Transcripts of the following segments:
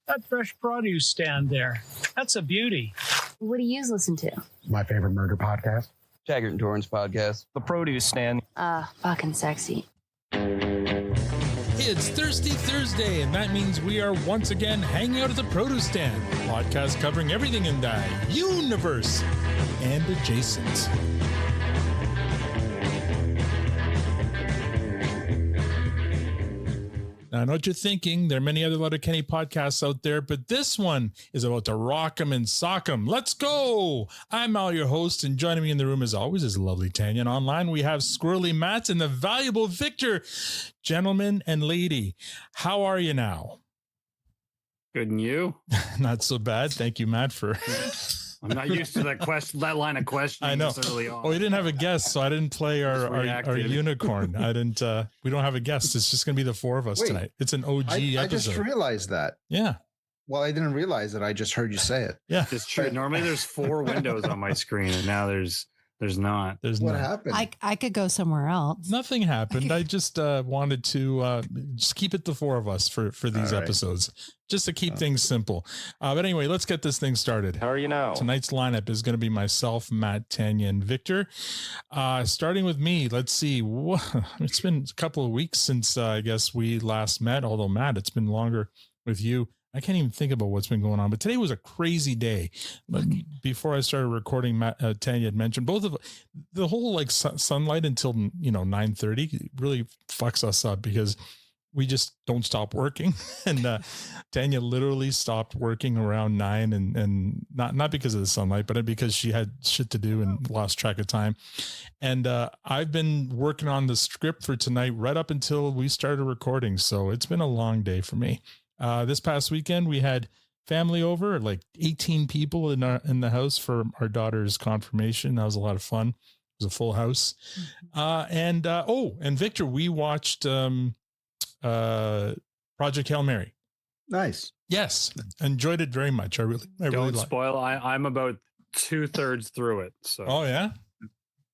That fresh produce stand there, that's a beauty. What do you listen to? My favorite murder podcast. Taggart and Torrance podcast. The produce stand. Fucking sexy. It's Thirsty Thursday, and that means we are once again hanging out at the produce stand. Podcast covering everything in the universe and adjacent. Now, I know what you're thinking. There are many other Letterkenny podcasts out there, but this one is about to rock 'em and sock 'em. Let's go! I'm Al, your host, and joining me in the room, as always, is lovely Tanya. And online, we have Squirrely Matt and the valuable Victor. Gentlemen and lady, how are you now? Good, and you? Not so bad. Thank you, Matt, for... I'm not used to that line of questioning. I know. This early on. Oh, we didn't have a guest, so I didn't play our unicorn. I didn't. We don't have a guest. It's just going to be the four of us tonight. It's an OG episode. I just realized that. Yeah. Well, I didn't realize it. I just heard you say it. Yeah, it's true. Normally there's 4 windows on my screen, and now there's not. What happened? I could go somewhere else. Nothing happened. I just wanted to just keep it the four of us for these episodes, just to keep things simple. But anyway, let's get this thing started. How are you now? Tonight's lineup is going to be myself, Matt, Tanya, and Victor. Starting with me, let's see. It's been a couple of weeks since I guess we last met, although Matt, it's been longer with you. I can't even think about what's been going on, but today was a crazy day. Before I started recording, Tanya had mentioned both of the whole like sunlight until 9:30 really fucks us up because we just don't stop working. And Tanya literally stopped working around 9, and not because of the sunlight, but because she had shit to do and lost track of time. And I've been working on the script for tonight right up until we started recording. So it's been a long day for me. This past weekend, we had family over, like 18 people in the house for our daughter's confirmation. That was a lot of fun. It was a full house. And Victor, we watched Project Hail Mary. Nice. Yes. Enjoyed it very much. I really Don't spoil. I'm about 2/3 through it. So. Oh, yeah?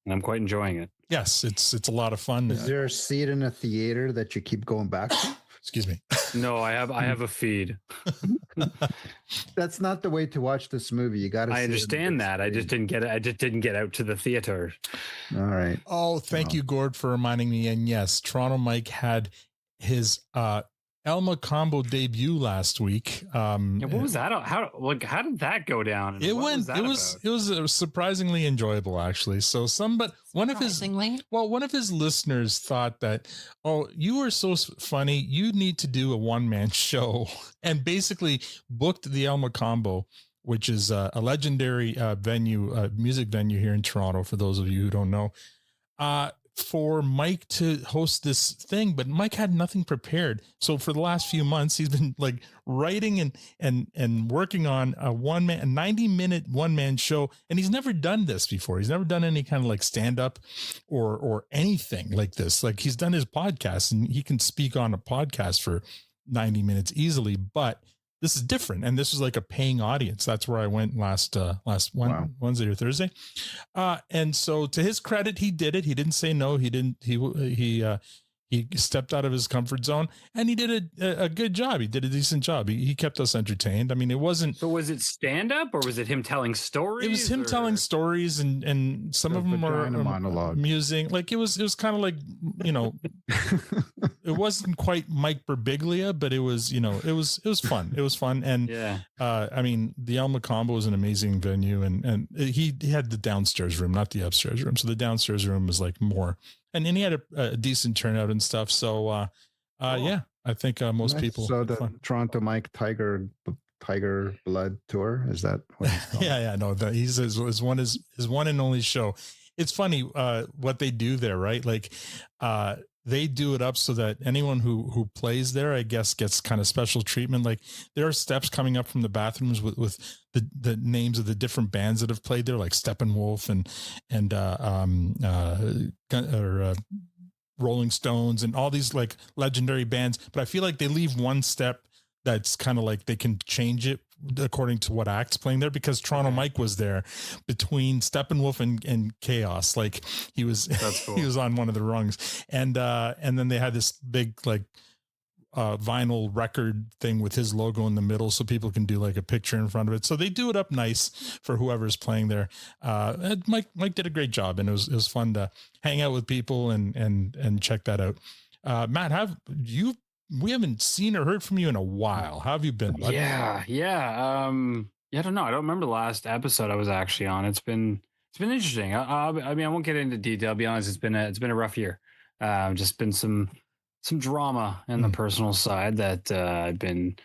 And I'm quite enjoying it. Yes, it's a lot of fun. Is there a seat in a theater that you keep going back to? Excuse me. No, I have a feed. That's not the way to watch this movie. You got to. I understand that. I just didn't get it. I just didn't get out to the theater. All right. Oh, thank you, Gord, for reminding me. And yes, Toronto Mike had his Elma combo debut last week. What was that? How did that go down? It was surprisingly enjoyable, actually. So one of his listeners thought that, oh, you are so funny, you need to do a one-man show, and basically booked the Elma combo, which is a legendary music venue here in Toronto. For those of you who don't know, for Mike to host this thing, but Mike had nothing prepared. So for the last few months, he's been like writing and working on a 90-minute one-man show. And he's never done this before. He's never done any kind of like stand-up or anything like this. Like, he's done his podcast and he can speak on a podcast for 90 minutes easily, but this is different. And this was like a paying audience. That's where I went last Wednesday or Thursday. And so to his credit, he did it. He didn't say no. He stepped out of his comfort zone, and he did a good job. He did a decent job. He kept us entertained. I mean, it wasn't. So was it stand up, or was it him telling stories? It was him telling stories, and some of them were monologue. Amusing. Like it was kind of like, it wasn't quite Mike Birbiglia, but it was fun. It was fun. And yeah, I mean, the Elma Combo is an amazing venue, and he had the downstairs room, not the upstairs room. So the downstairs room was like more. And then he had a decent turnout and stuff. So, yeah, I think most people. So the Toronto Mike Tiger Blood Tour, is that what he's called? Yeah. No, he's his one and only show. It's funny what they do there, right? Like, they do it up so that anyone who plays there, I guess, gets kind of special treatment. Like, there are steps coming up from the bathrooms with the names of the different bands that have played there, like Steppenwolf and Rolling Stones and all these like legendary bands. But I feel like they leave one step that's kind of like they can change it according to what act's playing there, because Toronto Mike was there between Steppenwolf and Chaos. Like, he was, That's cool. he was on one of the rungs, and then they had this big like vinyl record thing with his logo in the middle, so people can do like a picture in front of it. So they do it up nice for whoever's playing there. And Mike did a great job, and it was fun to hang out with people and check that out. Matt, we haven't seen or heard from you in a while. How have you been, bud? Yeah. I don't know. I don't remember the last episode I was actually on. It's been interesting. I mean, I won't get into detail. I'll be honest. It's been a rough year. Just been some drama in the personal side that I've been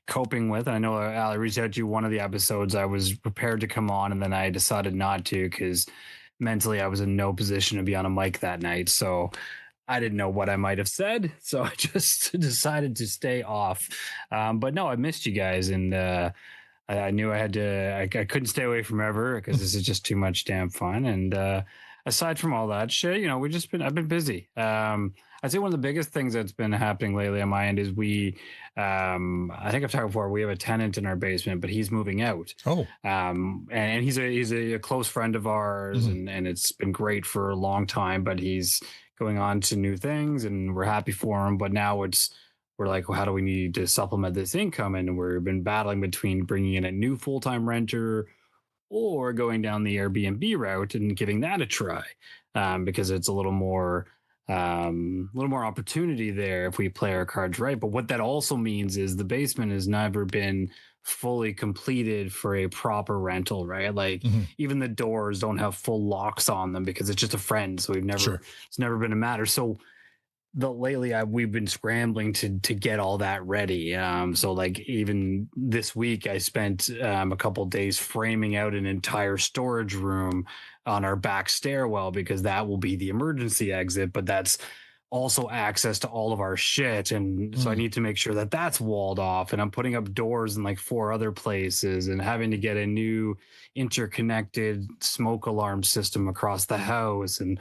coping with. I know I reached out to you one of the episodes. I was prepared to come on, and then I decided not to because mentally I was in no position to be on a mic that night. So I didn't know what I might have said, so I just decided to stay off. But no, I missed you guys, and I knew I had to. I couldn't stay away from ever because this is just too much damn fun. And aside from all that shit, I've been busy. I'd say one of the biggest things that's been happening lately on my end is I think I've talked before, we have a tenant in our basement, but he's moving out. Oh. And he's a close friend of ours, and it's been great for a long time, but he's going on to new things, and we're happy for him. But now we're like, well, how do we need to supplement this income? And we've been battling between bringing in a new full-time renter or going down the Airbnb route and giving that a try, because it's a little more opportunity there if we play our cards right. But what that also means is the basement has never been fully completed for a proper rental, right? Like even the doors don't have full locks on them because it's just a friend. So it's never been a matter. So lately we've been scrambling to get all that ready. So like even this week I spent a couple of days framing out an entire storage room on our back stairwell, because that will be the emergency exit, but that's also access to all of our shit. And so I need to make sure that that's walled off, and I'm putting up doors in like 4 other places and having to get a new interconnected smoke alarm system across the house, and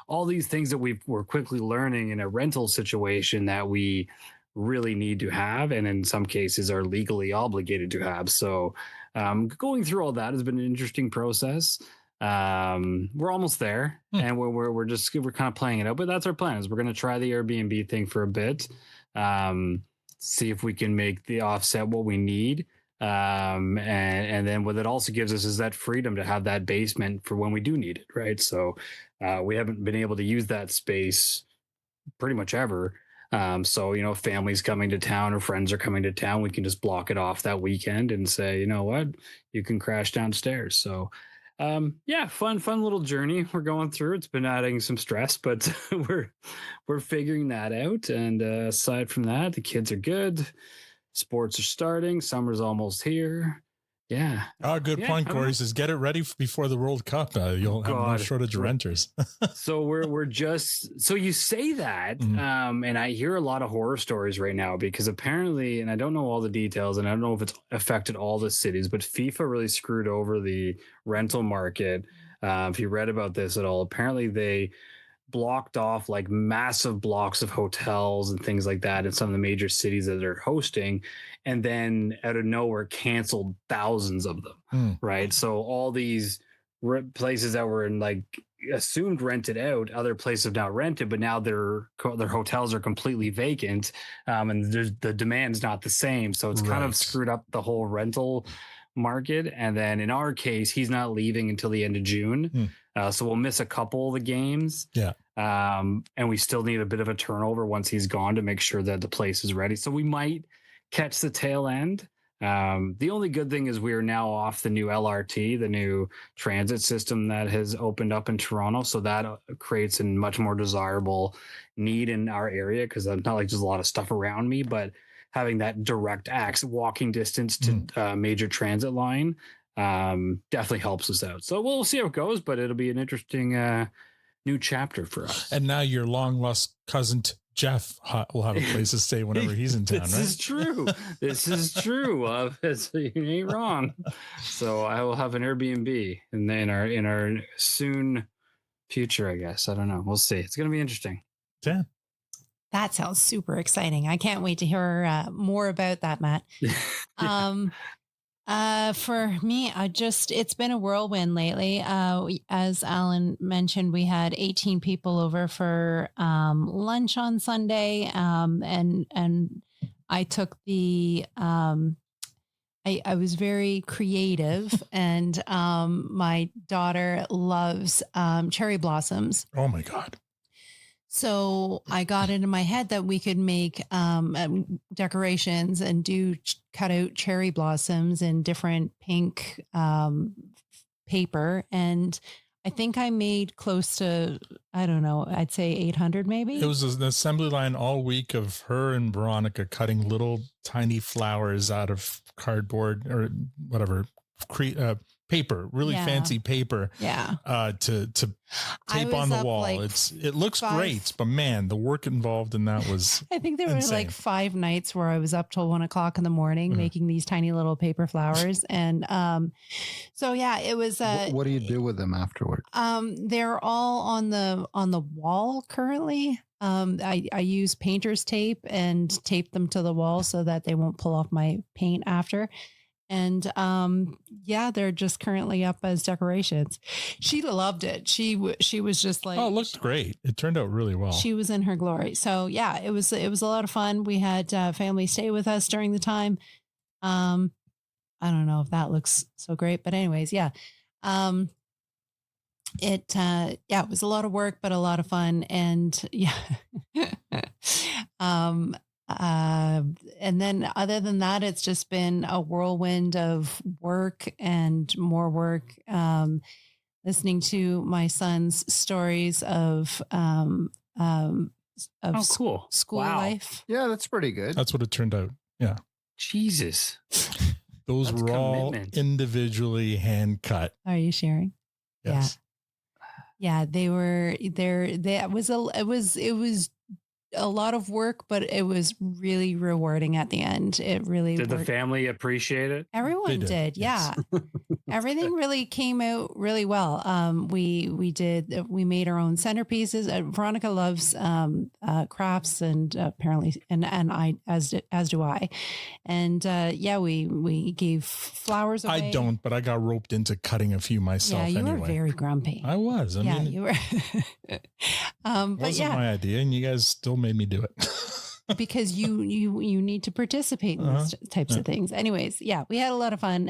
all these things that we're quickly learning in a rental situation that we really need to have, and in some cases are legally obligated to have. So going through all that has been an interesting process. We're almost there, and we're kind of playing it out, but that's our plan. Is we're going to try the Airbnb thing for a bit, see if we can make the offset what we need. And then what it also gives us is that freedom to have that basement for when we do need it. Right. So, we haven't been able to use that space pretty much ever. So, if family's coming to town or friends are coming to town, we can just block it off that weekend and say, you know what, you can crash downstairs. So, fun little journey we're going through. It's been adding some stress, but we're figuring that out. And aside from that, the kids are good. Sports are starting. Summer's almost here. Yeah. Oh, good point, Corey. Says get it ready before the World Cup. You'll have no shortage of renters. So we're just, so you say that, and I hear a lot of horror stories right now, because apparently, and I don't know all the details, and I don't know if it's affected all the cities, but FIFA really screwed over the rental market. If you read about this at all, apparently they blocked off like massive blocks of hotels and things like that in some of the major cities that they're hosting, and then out of nowhere canceled thousands of them. Right. So all these places that were in like assumed rented out, other places have now rented, but now their hotels are completely vacant, and the demand's not the same. So it's kind of screwed up the whole rental market. And then in our case, he's not leaving until the end of June. So we'll miss a couple of the games. Yeah. And we still need a bit of a turnover once he's gone to make sure that the place is ready. So we might catch the tail end. The only good thing is we are now off the new LRT, the new transit system that has opened up in Toronto. So that creates a much more desirable need in our area, because I'm not like there's a lot of stuff around me, but having that direct walking distance to major transit line definitely helps us out. So we'll see how it goes, but it'll be an interesting new chapter for us. And now your long lost cousin Jeff will have a place to stay whenever he's in town. This is true. This is true. You ain't wrong. So I will have an Airbnb in our soon future, I guess. I don't know. We'll see. It's going to be interesting. Yeah. That sounds super exciting. I can't wait to hear more about that, Matt. For me, it's been a whirlwind lately. As Alan mentioned, we had 18 people over for lunch on Sunday. And I took the I was very creative, and my daughter loves cherry blossoms. Oh my God. So I got into my head that we could make decorations and cut out cherry blossoms in different pink paper. And I think I made close to, I don't know, I'd say 800 maybe. It was an assembly line all week of her and Veronica cutting little tiny flowers out of cardboard or whatever, paper, really fancy paper. Yeah. To tape on the wall. Like it looks great, but man, the work involved in that was I think there were like 5 nights where I was up till 1 o'clock in the morning making these tiny little paper flowers. And so yeah, it was what do you do with them afterward? They're all on the wall currently. I use painter's tape and tape them to the wall so that they won't pull off my paint after. And yeah, they're just currently up as decorations. She loved it. She was just like, oh, it looked great. It turned out really well. She was in her glory. So yeah, it was a lot of fun. We had family stay with us during the time. I don't know if that looks so great, but anyways, yeah. It was a lot of work, but a lot of fun. And yeah. And then other than that, it's just been a whirlwind of work and more work. Listening to my son's stories of cool. school Wow. life. Yeah, that's pretty good. That's what it turned out. Yeah. Jesus. Those That's were all commitment. individually hand cut. Are you sharing? Yes. Yeah, they were there. It was a lot of work, but it was really rewarding at the end. It really Did the worked. family appreciate it? Everyone They did, yeah. yes. Everything really came out really well. We made our own centerpieces. Veronica loves crafts, and apparently, and I as do I. And yeah, we gave flowers away. I don't, but I got roped into cutting a few myself. Yeah, you anyway. were very grumpy. I was. I mean, you were. But wasn't yeah, my idea, and you guys still made me do it. because you need to participate in these types of things. Anyways, yeah, we had a lot of fun.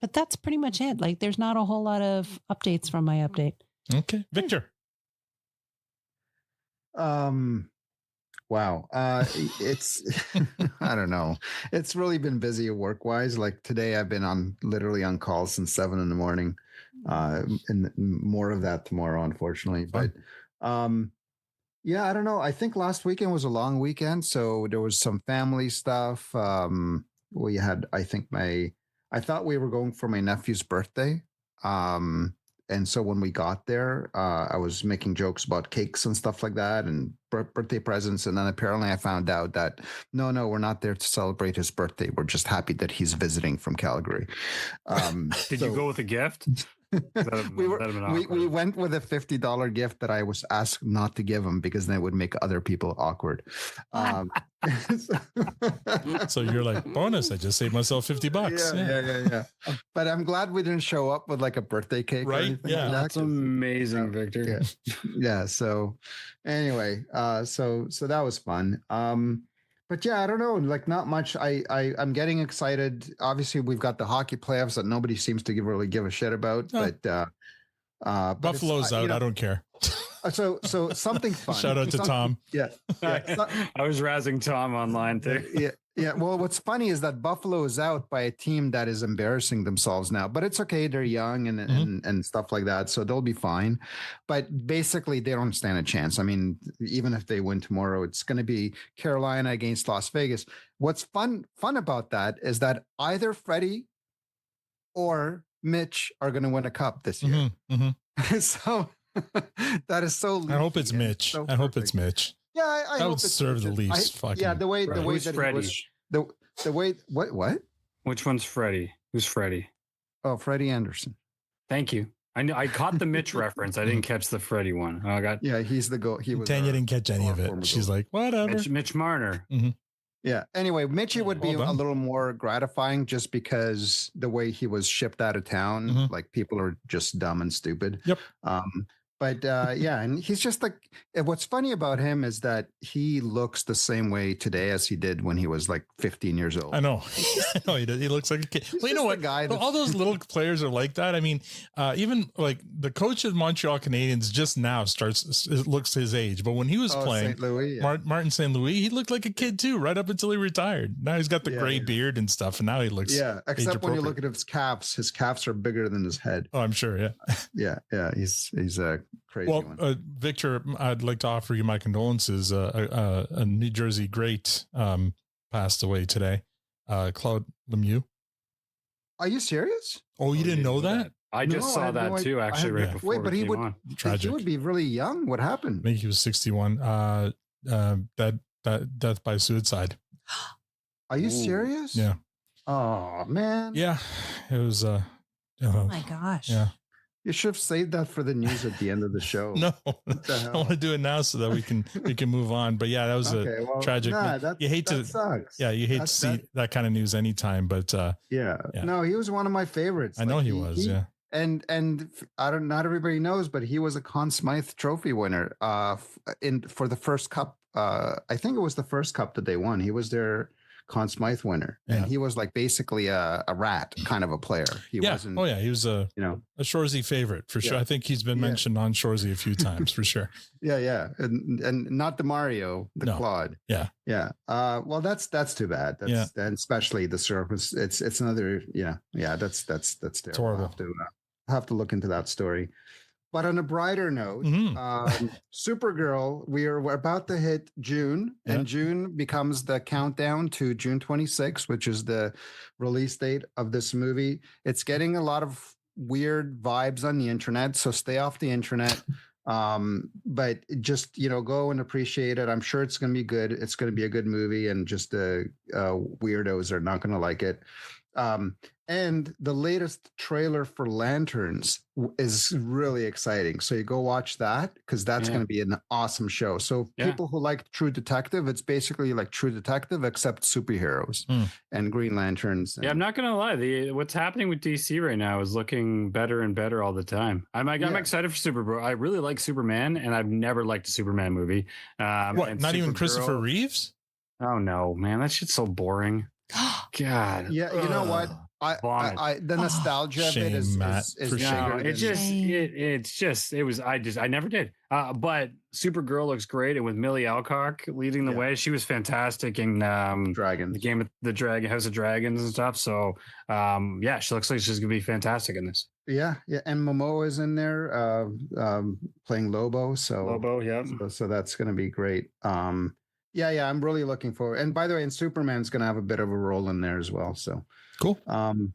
But that's pretty much it. Like, there's not a whole lot of updates from my update. Okay, Victor. Wow. It's I don't know. It's really been busy work wise. Like today I've been literally on call since 7 a.m. And more of that tomorrow, unfortunately. But yeah, I don't know. I think last weekend was a long weekend, so there was some family stuff. We had, I thought we were going for my nephew's birthday. And so when we got there, I was making jokes about cakes and stuff like that and birthday presents. And then apparently I found out that, no, we're not there to celebrate his birthday. We're just happy that he's visiting from Calgary. Did you go with a gift? We went with a $50 gift that I was asked not to give him because then it would make other people awkward. So you're like, bonus, I just saved myself $50. Yeah. But I'm glad we didn't show up with like a birthday cake. Right? Or anything Yeah. like that, That's amazing, Victor. Yeah. So anyway, so that was fun. But yeah, I don't know, like not much. I'm getting excited. Obviously, we've got the hockey playoffs that nobody seems to really give a shit about. But Buffalo's out. I don't care. So something fun. Shout out to Tom. Yeah. I was razzing Tom online too. Yeah. Well, what's funny is that Buffalo is out by a team that is embarrassing themselves now, but it's okay. They're young and stuff like that. So they'll be fine. But basically they don't stand a chance. I mean, even if they win tomorrow, it's going to be Carolina against Las Vegas. What's fun about that is that either Freddie or Mitch are going to win a cup this year. So that is so. I hope it's Mitch. So I hope it's Mitch. Yeah, I that hope would serve the Leafs. The way Who's that Freddie? the way what? Which one's Freddie? Who's Freddie? Oh, Freddie Anderson. Thank you. I caught the Mitch reference. I didn't catch the Freddie one. Yeah, he's the goal. He was. Tanya didn't catch any of it. She's like, whatever. Mitch Marner. Yeah. Anyway, Mitchie would be a little more gratifying just because the way he was shipped out of town, like people are just dumb and stupid. Yep. But yeah, and he's just like, what's funny about him is that he looks the same way today as he did when he was like 15 years old. I know. I know he does. He looks like a kid. Well, you know what? Guy all those little players are like that. I mean, even like the coach of Montreal Canadiens just now looks his age. But when he was playing St. Louis, yeah. Martin St. Louis, he looked like a kid too, right up until he retired. Now he's got the gray beard and stuff. And now he looks except when you look at his calves are bigger than his head. Oh, I'm sure. Yeah. Yeah. He's a crazy one. Victor, I'd like to offer you my condolences. A New Jersey great passed away today. Claude Lemieux. Are you serious? Oh, you didn't know that? I just saw that too, actually, right before. Wait, but he Tragic. would be really young. What happened? I think he was 61. That death by suicide. Are you serious? Yeah. Oh man. Yeah, it was. Oh my gosh. Yeah. You should have saved that for the news at the end of the show. No, I want to do it now so that we can move on. But yeah, that was tragic. You hate to sucks. Yeah, you hate to see that kind of news anytime. But yeah. No, he was one of my favorites. I know he was. Yeah. And I don't. Not everybody knows, but he was a Conn Smythe Trophy winner. For the first cup. I think it was the first cup that they won. He was their Conn Smythe winner, and he was like basically a rat kind of a player. He wasn't. Oh yeah, he was a Shoresy favorite for sure. I think he's been mentioned on Shoresy a few times for sure. Yeah, and not the Mario, Claude. Yeah. Well, that's too bad. And especially the surface. It's another. That's terrible. It's horrible. I'll have to look into that story. But on a brighter note, Supergirl, we're about to hit June, and June becomes the countdown to June 26th, which is the release date of this movie. It's getting a lot of weird vibes on the internet, so stay off the internet. But just, go and appreciate it. I'm sure it's going to be good. It's going to be a good movie, and just the weirdos are not going to like it. And the latest trailer for Lanterns is really exciting. So you go watch that, because that's going to be an awesome show. So people who like True Detective, it's basically like True Detective, except superheroes and Green Lanterns. I'm not going to lie. What's happening with DC right now is looking better and better all the time. I'm excited for Supergirl. I really like Superman, and I've never liked a Superman movie. Not even Christopher Reeves? Oh, no, man. That shit's so boring. God. Yeah, you know what? The nostalgia of it is I never did. But Supergirl looks great, and with Millie Alcock leading the way, she was fantastic in Dragons, the game of the Dragon House of Dragons and stuff. So she looks like she's gonna be fantastic in this. Yeah, and Momoa is in there playing Lobo. So that's gonna be great. I'm really looking forward. And by the way, and Superman's gonna have a bit of a role in there as well. So cool. And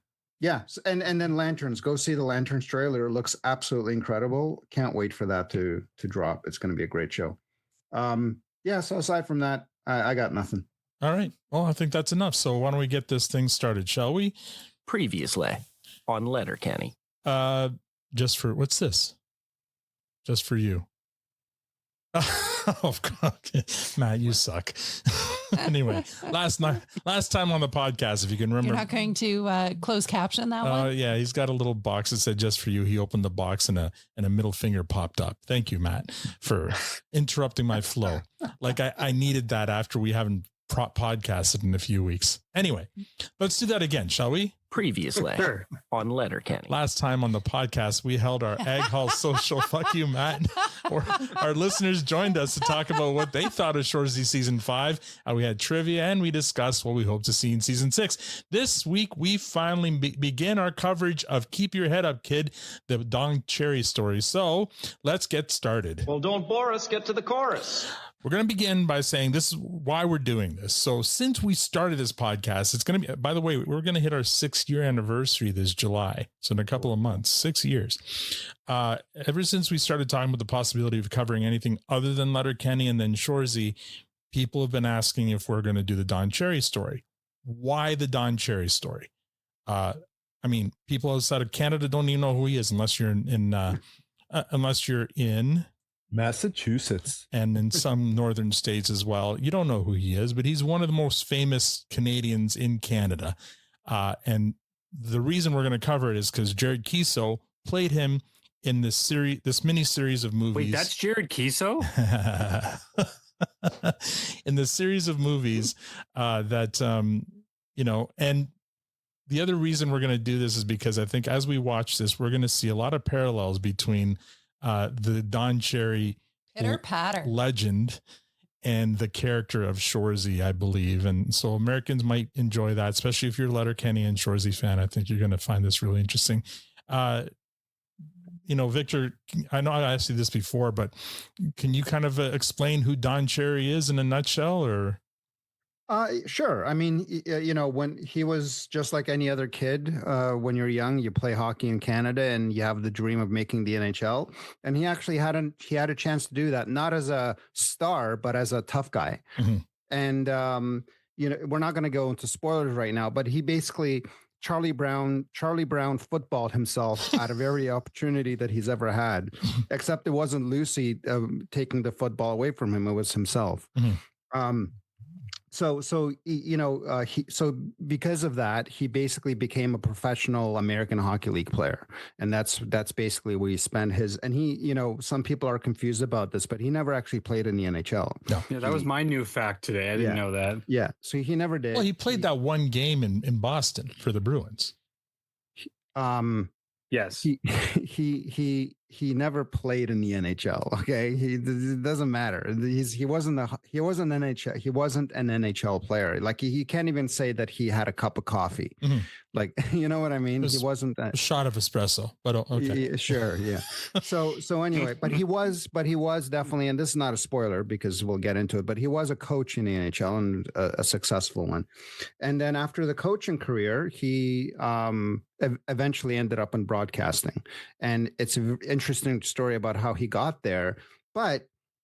then Lanterns. Go see the Lanterns trailer. It looks absolutely incredible. Can't wait for that to drop. It's going to be a great show. So aside from that, I got nothing. All right. Well, I think that's enough. So why don't we get this thing started, shall we? Previously on Letterkenny. What's this? Just for you. Oh God, Matt, you suck. Anyway, last time on the podcast, if you can remember, you're not going to close caption that one. Yeah, he's got a little box that said "just for you." He opened the box and a middle finger popped up. Thank you, Matt, for interrupting my flow. Like I needed that after we haven't podcasted in a few weeks. Anyway, let's do that again, shall we? Previously on Letterkenny. Last time on the podcast, we held our Egg Hall social. Fuck you, Matt. Our listeners joined us to talk about what they thought of Shoresy season 5. We had trivia, and we discussed what we hope to see in season 6. This week, we finally begin our coverage of Keep Your Head Up, Kid, the Don Cherry story. So let's get started. Well, don't bore us. Get to the chorus. We're going to begin by saying this is why we're doing this. So since we started this podcast, it's going to be, by the way, we're going to hit our 6-year anniversary this July. So in a couple of months, 6 years. Ever since we started talking about the possibility of covering anything other than Letterkenny and then Shoresy, people have been asking if we're going to do the Don Cherry story. Why the Don Cherry story? People outside of Canada don't even know who he is unless you're in Massachusetts and in some northern states as well. You don't know who he is, but he's one of the most famous Canadians in Canada. And the reason we're going to cover it is because Jared Keeso played him in this mini series of movies. Wait, that's Jared Keeso? In the series of movies that, and the other reason we're going to do this is because I think as we watch this, we're going to see a lot of parallels between the Don Cherry Pitter-patter legend and the character of Shoresy, I believe. And so Americans might enjoy that, especially if you're a Letterkenny and Shoresy fan. I think you're going to find this really interesting. Victor, I know I asked you this before, but can you kind of explain who Don Cherry is in a nutshell, or? Sure. I mean, when he was just like any other kid, when you're young, you play hockey in Canada and you have the dream of making the NHL. And he actually had a chance to do that, not as a star, but as a tough guy. Mm-hmm. And, we're not going to go into spoilers right now, but he basically, Charlie Brown footballed himself out of every opportunity that he's ever had, except it wasn't Lucy taking the football away from him. It was himself. Mm-hmm. So because of that, he basically became a professional American Hockey League player. And that's basically where he spent some people are confused about this, but he never actually played in the NHL. No. Yeah, that was my new fact today. I didn't know that. Yeah. So he never did. Well, he played that one game in Boston for the Bruins. Yes. He never played in the NHL. Okay. It doesn't matter. He wasn't an NHL player. Like he can't even say that he had a cup of coffee. Mm-hmm. Like, you know what I mean? He wasn't a shot of espresso, but okay. Yeah, sure. Yeah. So anyway, but he was definitely, and this is not a spoiler because we'll get into it, but he was a coach in the NHL and a successful one. And then after the coaching career, he eventually ended up in broadcasting. And it's an interesting story about how he got there.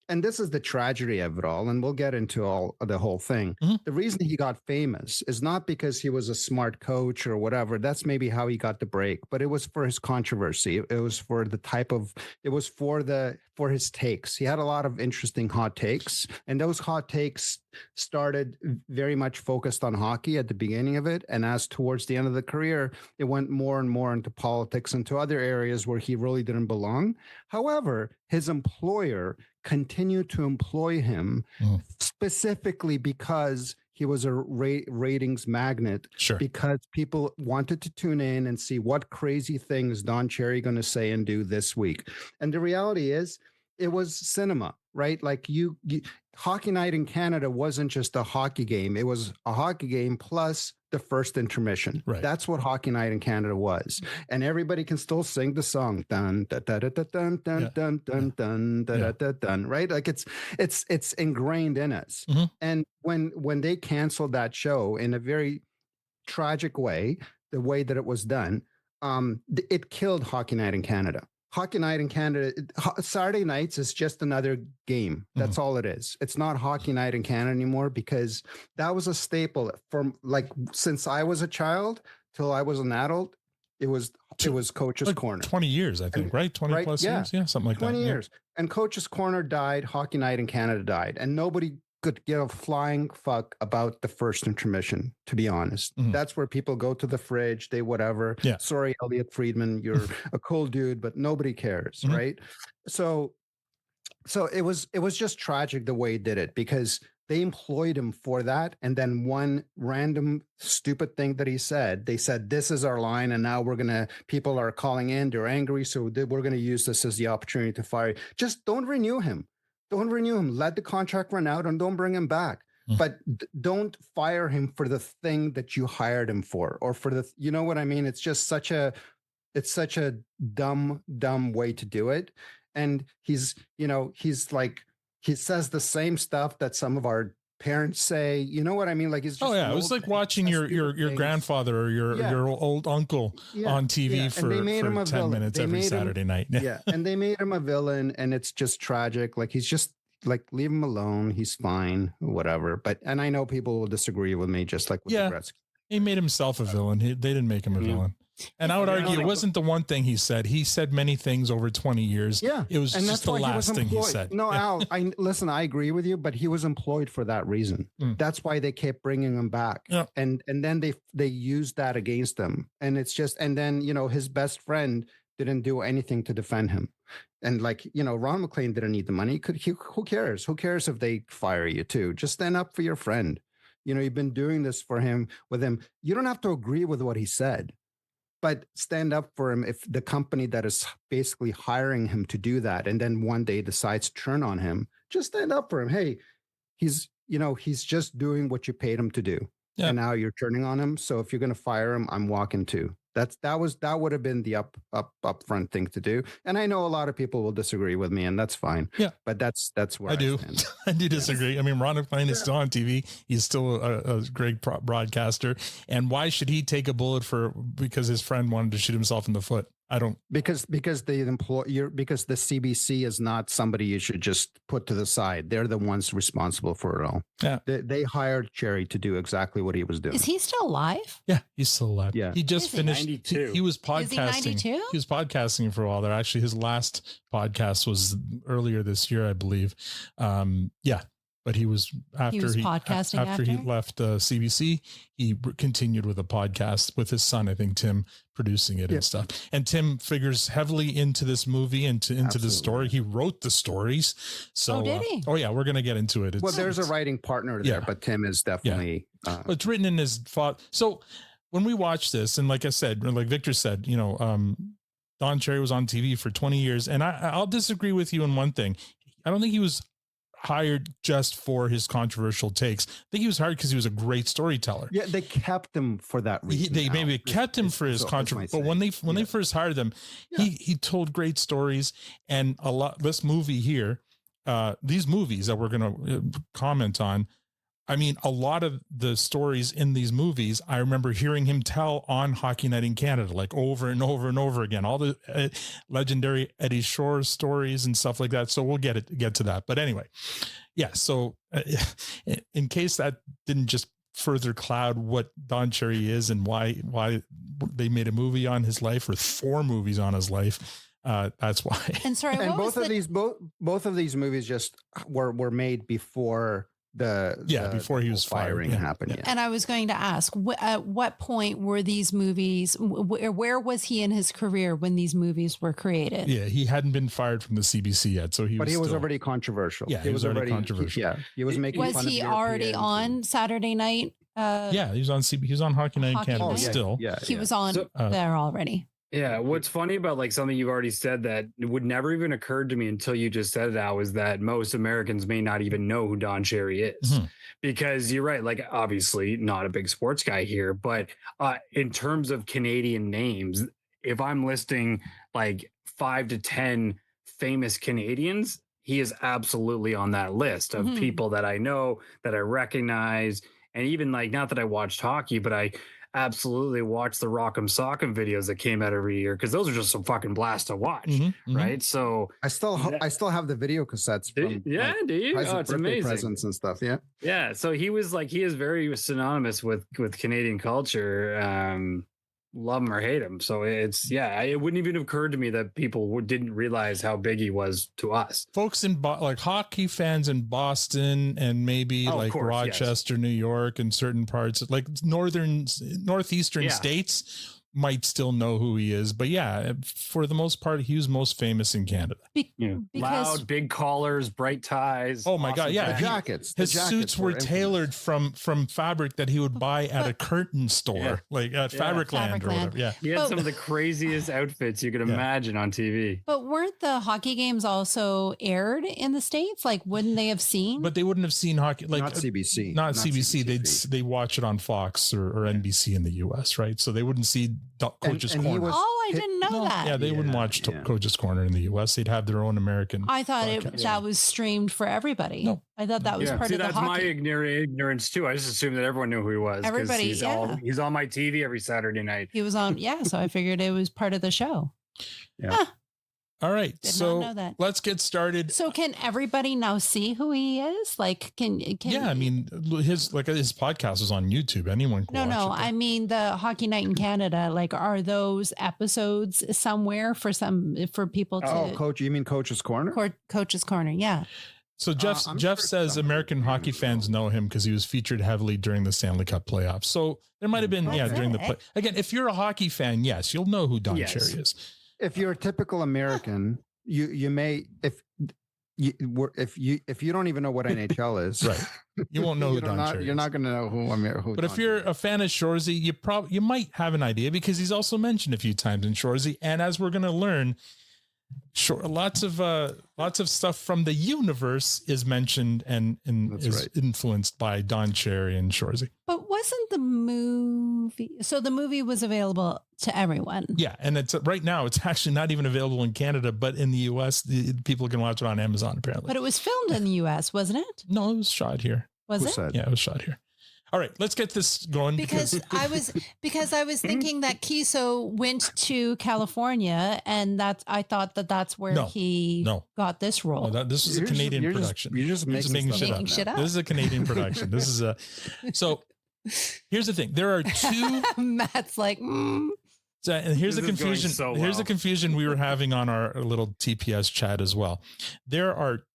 And this is the tragedy of it all, and we'll get into the whole thing. Mm-hmm. The reason he got famous is not because he was a smart coach or whatever. That's maybe how he got the break, but it was for his controversy. It was for for his takes. He had a lot of interesting hot takes, and those hot takes started very much focused on hockey at the beginning of it. And as towards the end of the career, it went more and more into politics and to other areas where he really didn't belong. However, his employer continued to employ him specifically because he was a ratings magnet. Sure. Because people wanted to tune in and see what crazy things Don Cherry going to say and do this week. And the reality is, it was cinema, right? Like Hockey Night in Canada wasn't just a hockey game. It was a hockey game plus the first intermission. Right. That's what Hockey Night in Canada was. And everybody can still sing the song. Dun, da, da, da, da, dun, dun, dun, dun, dun, da, da, da, dun, right? Like it's ingrained in us. Mm-hmm. And when they canceled that show in a very tragic way, the way that it was done, it killed Hockey Night in Canada. Hockey Night in Canada, Saturday nights is just another game. That's all it is. It's not Hockey Night in Canada anymore because that was a staple from since I was a child till I was an adult. It was Coach's Corner. 20 years, I think, right? 20 plus years. Yeah, something like 20 that. 20 years. And Coach's Corner died. Hockey Night in Canada died. And nobody could give a flying fuck about the first intermission, to be honest. Mm-hmm. That's where people go to the fridge, they whatever. Yeah. Sorry, Elliot Friedman, you're a cool dude, but nobody cares, Mm-hmm. right? So it was just tragic the way he did it because they employed him for that. And then one random stupid thing that he said, they said, this is our line. And now people are calling in, they're angry. So we're going to use this as the opportunity to fire. Just don't renew him. Don't renew him. Let the contract run out and don't bring him back. Mm-hmm. But don't fire him for the thing that you hired him for, or for you know what I mean? It's just such a dumb way to do it. And he says the same stuff that some of our parents say, you know what I mean? Like it's just it was like watching your grandfather or your old uncle on TV for 10 minutes every Saturday night. Yeah. And they made him a villain, and it's just tragic. Like he's just like, leave him alone. He's fine, whatever. And I know people will disagree with me, just like with the Gretzky. He made himself a villain. They didn't make him a villain. And I would argue it wasn't the one thing he said. He said many things over 20 years. Yeah. It was just the last thing he said. No, Al, I agree with you, but he was employed for that reason. That's why they kept bringing him back. Yeah. And then they used that against him. And it's just, and then, his best friend didn't do anything to defend him. And like, Ron McLean didn't need the money. Who cares? Who cares if they fire you too? Just stand up for your friend. You've been doing this with him. You don't have to agree with what he said, but stand up for him. If the company that is basically hiring him to do that, and then one day decides to turn on him, just stand up for him. Hey, he's just doing what you paid him to do. Yeah. And now you're turning on him. So if you're going to fire him, I'm walking too. That would have been the upfront thing to do. And I know a lot of people will disagree with me, and that's fine. Yeah. But that's where I do. stand. I do disagree. I mean, Ron McLean is still on TV. He's still a great broadcaster. And why should he take a bullet because his friend wanted to shoot himself in the foot? I don't, because the CBC is not somebody you should just put to the side. They're the ones responsible for it all. Yeah. They hired Cherry to do exactly what he was doing. Is he still alive? Yeah, he's still alive. Yeah. He just finished. 92. He was podcasting. Is he 92? He was podcasting for a while there. Actually, his last podcast was earlier this year, I believe. Yeah. But he was podcasting after he left CBC. He continued with a podcast with his son, I think Tim, producing it and stuff. And Tim figures heavily into this movie, into the story. He wrote the stories. So, did he? Yeah, we're gonna get into it. There's a writing partner there, but Tim is definitely. It's written in his thought. So when we watch this, and like I said, like Victor said, Don Cherry was on TV for 20 years, and I'll disagree with you in one thing. I don't think he was hired just for his controversial takes. I think he was hired because he was a great storyteller. Yeah, they kept him for that reason. They maybe kept him for his controversial, but when they first hired him, he told great stories. And this movie here, these movies that we're going to comment on, I mean, a lot of the stories in these movies, I remember hearing him tell on Hockey Night in Canada, like over and over and over again, all the legendary Eddie Shore stories and stuff like that. So we'll get to that. But anyway, yeah. So in case that didn't just further cloud what Don Cherry is and why they made a movie on his life, or 4 movies on his life. That's why. And sorry, and both of these movies just were made before before he was firing happened. Yeah. And I was going to ask, at what point were these movies? Where was he in his career when these movies were created? Yeah, he hadn't been fired from the CBC yet, so he was already controversial. Yeah, he was already controversial. He was making. Was he already on Saturday night? Yeah, he was on CBC. He was on Hockey Night in Canada still. Yeah, he was on there already. Yeah, what's funny about like something you've already said that would never even occurred to me until you just said it out was that most Americans may not even know who Don Cherry is. Mm-hmm. Because you're right, like obviously not a big sports guy here, but in terms of Canadian names, if I'm listing like 5 to 10 famous Canadians, he is absolutely on that list of people that I know, that I recognize, and even like, not that I watched hockey, but I absolutely watch the Rock'em Sock'em videos that came out every year, because those are just some fucking blast to watch, right? So I still have the video cassettes from do you? It's amazing presents and stuff. Yeah. So he is very synonymous with Canadian culture. Love him or hate him. So it wouldn't even have occurred to me that people didn't realize how big he was to us. Folks in like hockey fans in Boston and maybe Rochester, New York, and certain parts like northeastern states might still know who he is, but yeah, for the most part, he was most famous in Canada. Loud, big collars, bright ties. Oh my God! Yeah, his jackets suits were tailored from fabric that he would buy at a curtain store, like at Fabricland or whatever. Yeah, he had some of the craziest outfits you could imagine on TV. But weren't the hockey games also aired in the States? Like, wouldn't they have seen? But they wouldn't have seen hockey. Like not CBC. Not CBC. They watch it on Fox or NBC in the US, right? So they wouldn't see Coach's Corner. I didn't know that. Yeah, they wouldn't watch Coach's Corner in the US. They'd have their own American. I thought that was streamed for everybody. No. I thought that was part of the hockey. That's my ignorance too. I just assumed that everyone knew who he was. Everybody, he's on my TV every Saturday night. He was on, so I figured it was part of the show. Yeah. Huh. All right, so let's get started. So can everybody now see who he is? Like, can I mean, his podcast is on YouTube. Anyone can watch it. I mean, the Hockey Night in Canada, like, are those episodes somewhere for people to... Oh, Coach, you mean Coach's Corner? Coach's Corner, yeah. So Jeff says American hockey fans know him because he was featured heavily during the Stanley Cup playoffs. So there might have been, during the play. Again, if you're a hockey fan, yes, you'll know who Don Cherry is. if you're a typical American, you may if you don't even know what NHL is, right? You won't know who Don Cherry is. You're not going to know who. But if you're a fan of Shoresy, you might have an idea because he's also mentioned a few times in Shoresy, and as we're going to learn, lots of stuff from the universe is mentioned and is influenced by Don Cherry and Shoresy. But wasn't the movie? So the movie was available to everyone. Yeah, and it's right now. It's actually not even available in Canada, but in the U.S., people can watch it on Amazon apparently. But it was filmed in the U.S., wasn't it? No, it was shot here. Was it? Yeah, it was shot here. All right, let's get this going because I was thinking that Keeso went to California, and I thought that's where he got this role. This is a Canadian production. You're just making shit up. This is a Canadian production. This is so. Here's the thing: there are two. Matt's like. So, and here's the confusion. Here's the confusion we were having on our little TPS chat as well. There are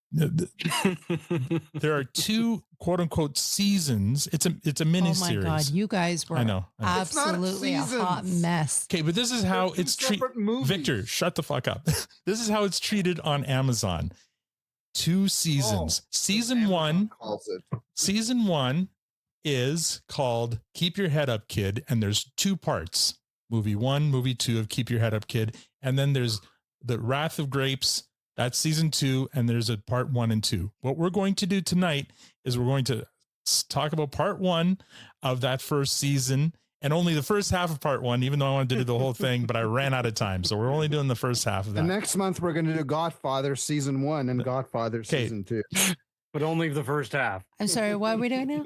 two quote unquote seasons. it's a mini series. Oh my God, you guys were absolutely a hot mess. Okay, but this is how it's treated. Victor, shut the fuck up. This is how it's treated on Amazon. 2 seasons. Season one is called Keep Your Head Up, Kid, and there's 2 parts. Movie 1, movie 2 of Keep Your Head Up, Kid, and then there's The Wrath of Grapes. That's season 2, and there's a part 1 and 2. What we're going to do tonight is we're going to talk about part 1 of that first season, and only the first half of part 1, even though I wanted to do the whole thing, but I ran out of time. So we're only doing the first half of that. And next month, we're going to do Godfather season 1 and Godfather season 2. But only the first half. I'm sorry, what are we doing now?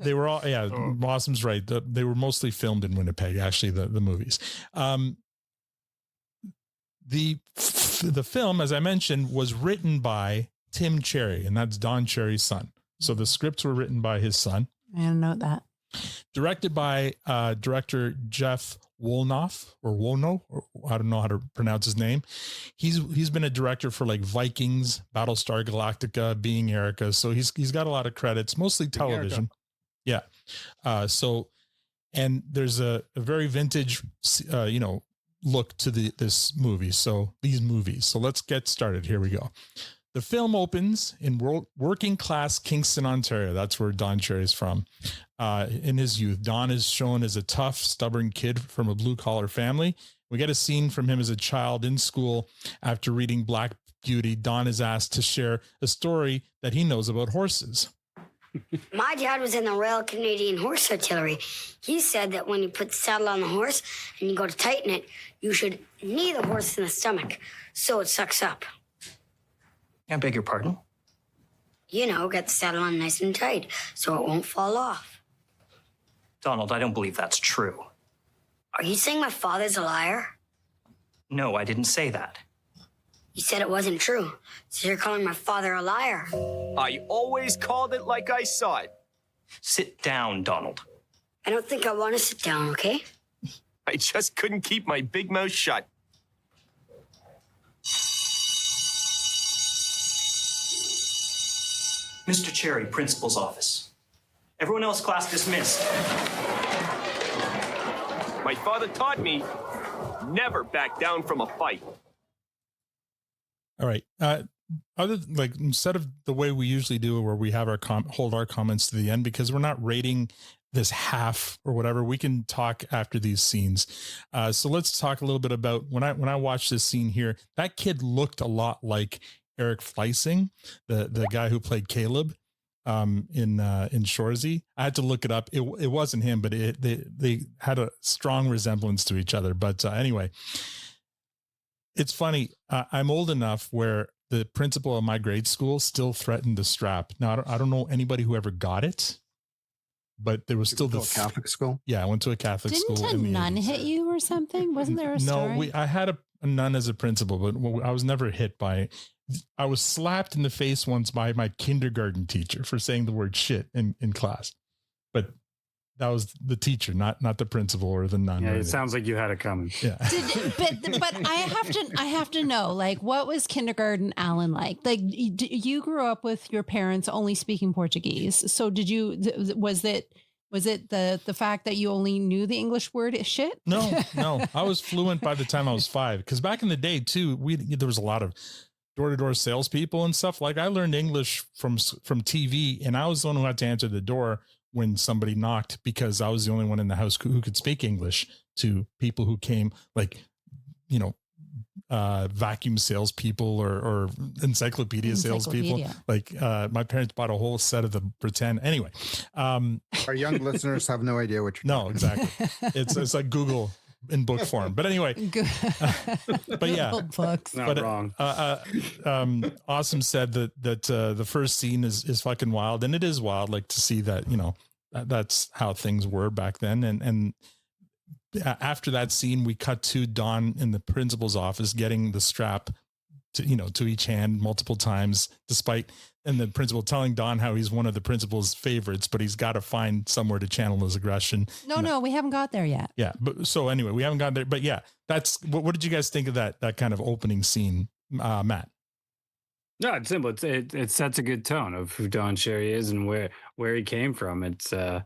They were all, Awesome's right. They were mostly filmed in Winnipeg, actually, the movies. The film, as I mentioned, was written by Tim Cherry, and that's Don Cherry's son. So the scripts were written by his son. I didn't know that. Directed by director Jeff Wolnoff or Wono, or I don't know how to pronounce his name. He's been a director for like Vikings, Battlestar Galactica, Being Erica. So he's got a lot of credits, mostly television. Yeah. And there's a very vintage, look to this movie. So these movies. So let's get started. Here we go. The film opens in working class Kingston, Ontario. That's where Don Cherry is from. In his youth, Don is shown as a tough, stubborn kid from a blue-collar family. We get a scene from him as a child in school. After reading Black Beauty, Don is asked to share a story that he knows about horses. My dad was in the Royal Canadian Horse Artillery. He said that when you put the saddle on the horse and you go to tighten it, you should knee the horse in the stomach so it sucks up. I beg your pardon? Get the saddle on nice and tight so it won't fall off. Donald, I don't believe that's true. Are you saying my father's a liar? No, I didn't say that. You said it wasn't true, so you're calling my father a liar. I always called it like I saw it. Sit down, Donald. I don't think I want to sit down, okay? I just couldn't keep my big mouth shut. Mr. Cherry, principal's office. Everyone else, class dismissed. My father taught me never back down from a fight. All right. Instead of the way we usually do, where we have hold our comments to the end, because we're not rating this half or whatever, we can talk after these scenes. So let's talk a little bit about when I watched this scene here. That kid looked a lot like Eric Fleising, the guy who played Caleb in Shoresy. I had to look it up. It wasn't him, but they had a strong resemblance to each other. But anyway, it's funny. I'm old enough where the principal of my grade school still threatened the strap. Now, I don't know anybody who ever got it, but there was still the Catholic school. Yeah, I went to a Catholic school. Didn't a nun hit you or something? Wasn't there a story? No, I had a nun as a principal, but I was never hit by. I was slapped in the face once by my kindergarten teacher for saying the word shit in class, but that was the teacher, not the principal or the nun. Yeah, it sounds like you had it coming. Yeah. But I have to know, like, what was kindergarten Alan like? Like, you grew up with your parents only speaking Portuguese. So was it Was it the fact that you only knew the English word shit? No. I was fluent by the time I was 5. Because back in the day too, there was a lot of door-to-door salespeople and stuff. Like I learned English from TV, and I was the one who had to answer the door when somebody knocked, because I was the only one in the house who could speak English to people who came, like, vacuum salespeople or encyclopedia salespeople. Like my parents bought a whole set of the pretend. Anyway, our young listeners have no idea what you're. No, exactly. It's like Google in book form. But anyway, but yeah, books. Not wrong. Awesome said that the first scene is fucking wild, and it is wild. Like to see that, that's how things were back then, and. After that scene, we cut to Don in the principal's office getting the strap to each hand multiple times, and the principal telling Don how he's one of the principal's favorites, but he's got to find somewhere to channel his aggression. No, we haven't got there yet. Yeah. But so anyway, we haven't gotten there, but yeah, that's what did you guys think of that kind of opening scene, Matt? No, it's simple. It sets a good tone of who Don Cherry is and where he came from. It's a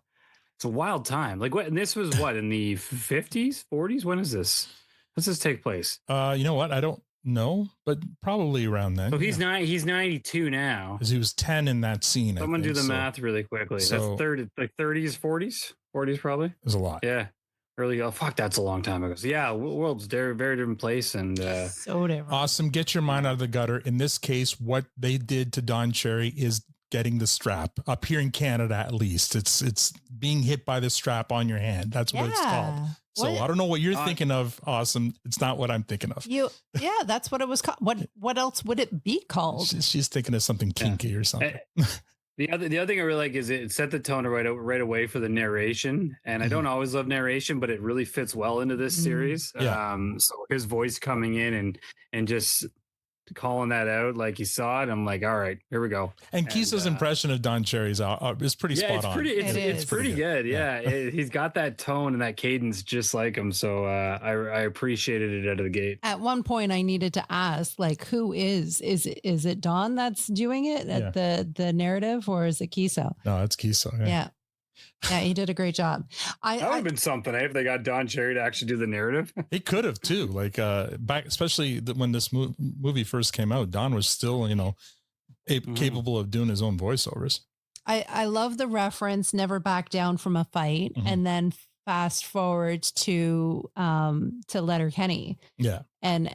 wild time. Like what? And this was what, in the 50s, 40s? When is this? Does this take place? You know what? I don't know, but probably around then. So he's 92 now. Because he was 10 in that scene. Someone do the math really quickly. So, that's 30s, 40s probably. There's a lot. Yeah. That's a long time ago. So yeah, world's very, very different place, and so different. Awesome. Get your mind out of the gutter. In this case, what they did to Don Cherry is getting the strap up here in Canada. At least it's being hit by the strap on your hand. That's what it's called. So I don't know what you're thinking of. Awesome. It's not what I'm thinking of. That's what it was called. What else would it be called? She's thinking of something kinky or something. The other thing I really like is it set the tone right away for the narration. And I don't always love narration, but it really fits well into this series. Yeah. So his voice coming in and just calling that out like he saw it, I'm like, all right, here we go. And Keeso's impression of Don Cherry's is pretty spot on. It's pretty good. Yeah, he's got that tone and that cadence just like him. So I appreciated it out of the gate. At one point, I needed to ask, like, who is it Don that's doing it at the narrative, or is it Keeso? No, it's Keeso. Yeah. Yeah, he did a great job. That would have been something if they got Don Cherry to actually do the narrative. He could have too. Like back, especially when this movie first came out, Don was still, capable of doing his own voiceovers. I love the reference, never back down from a fight, and then fast forward to Letterkenny. Yeah. And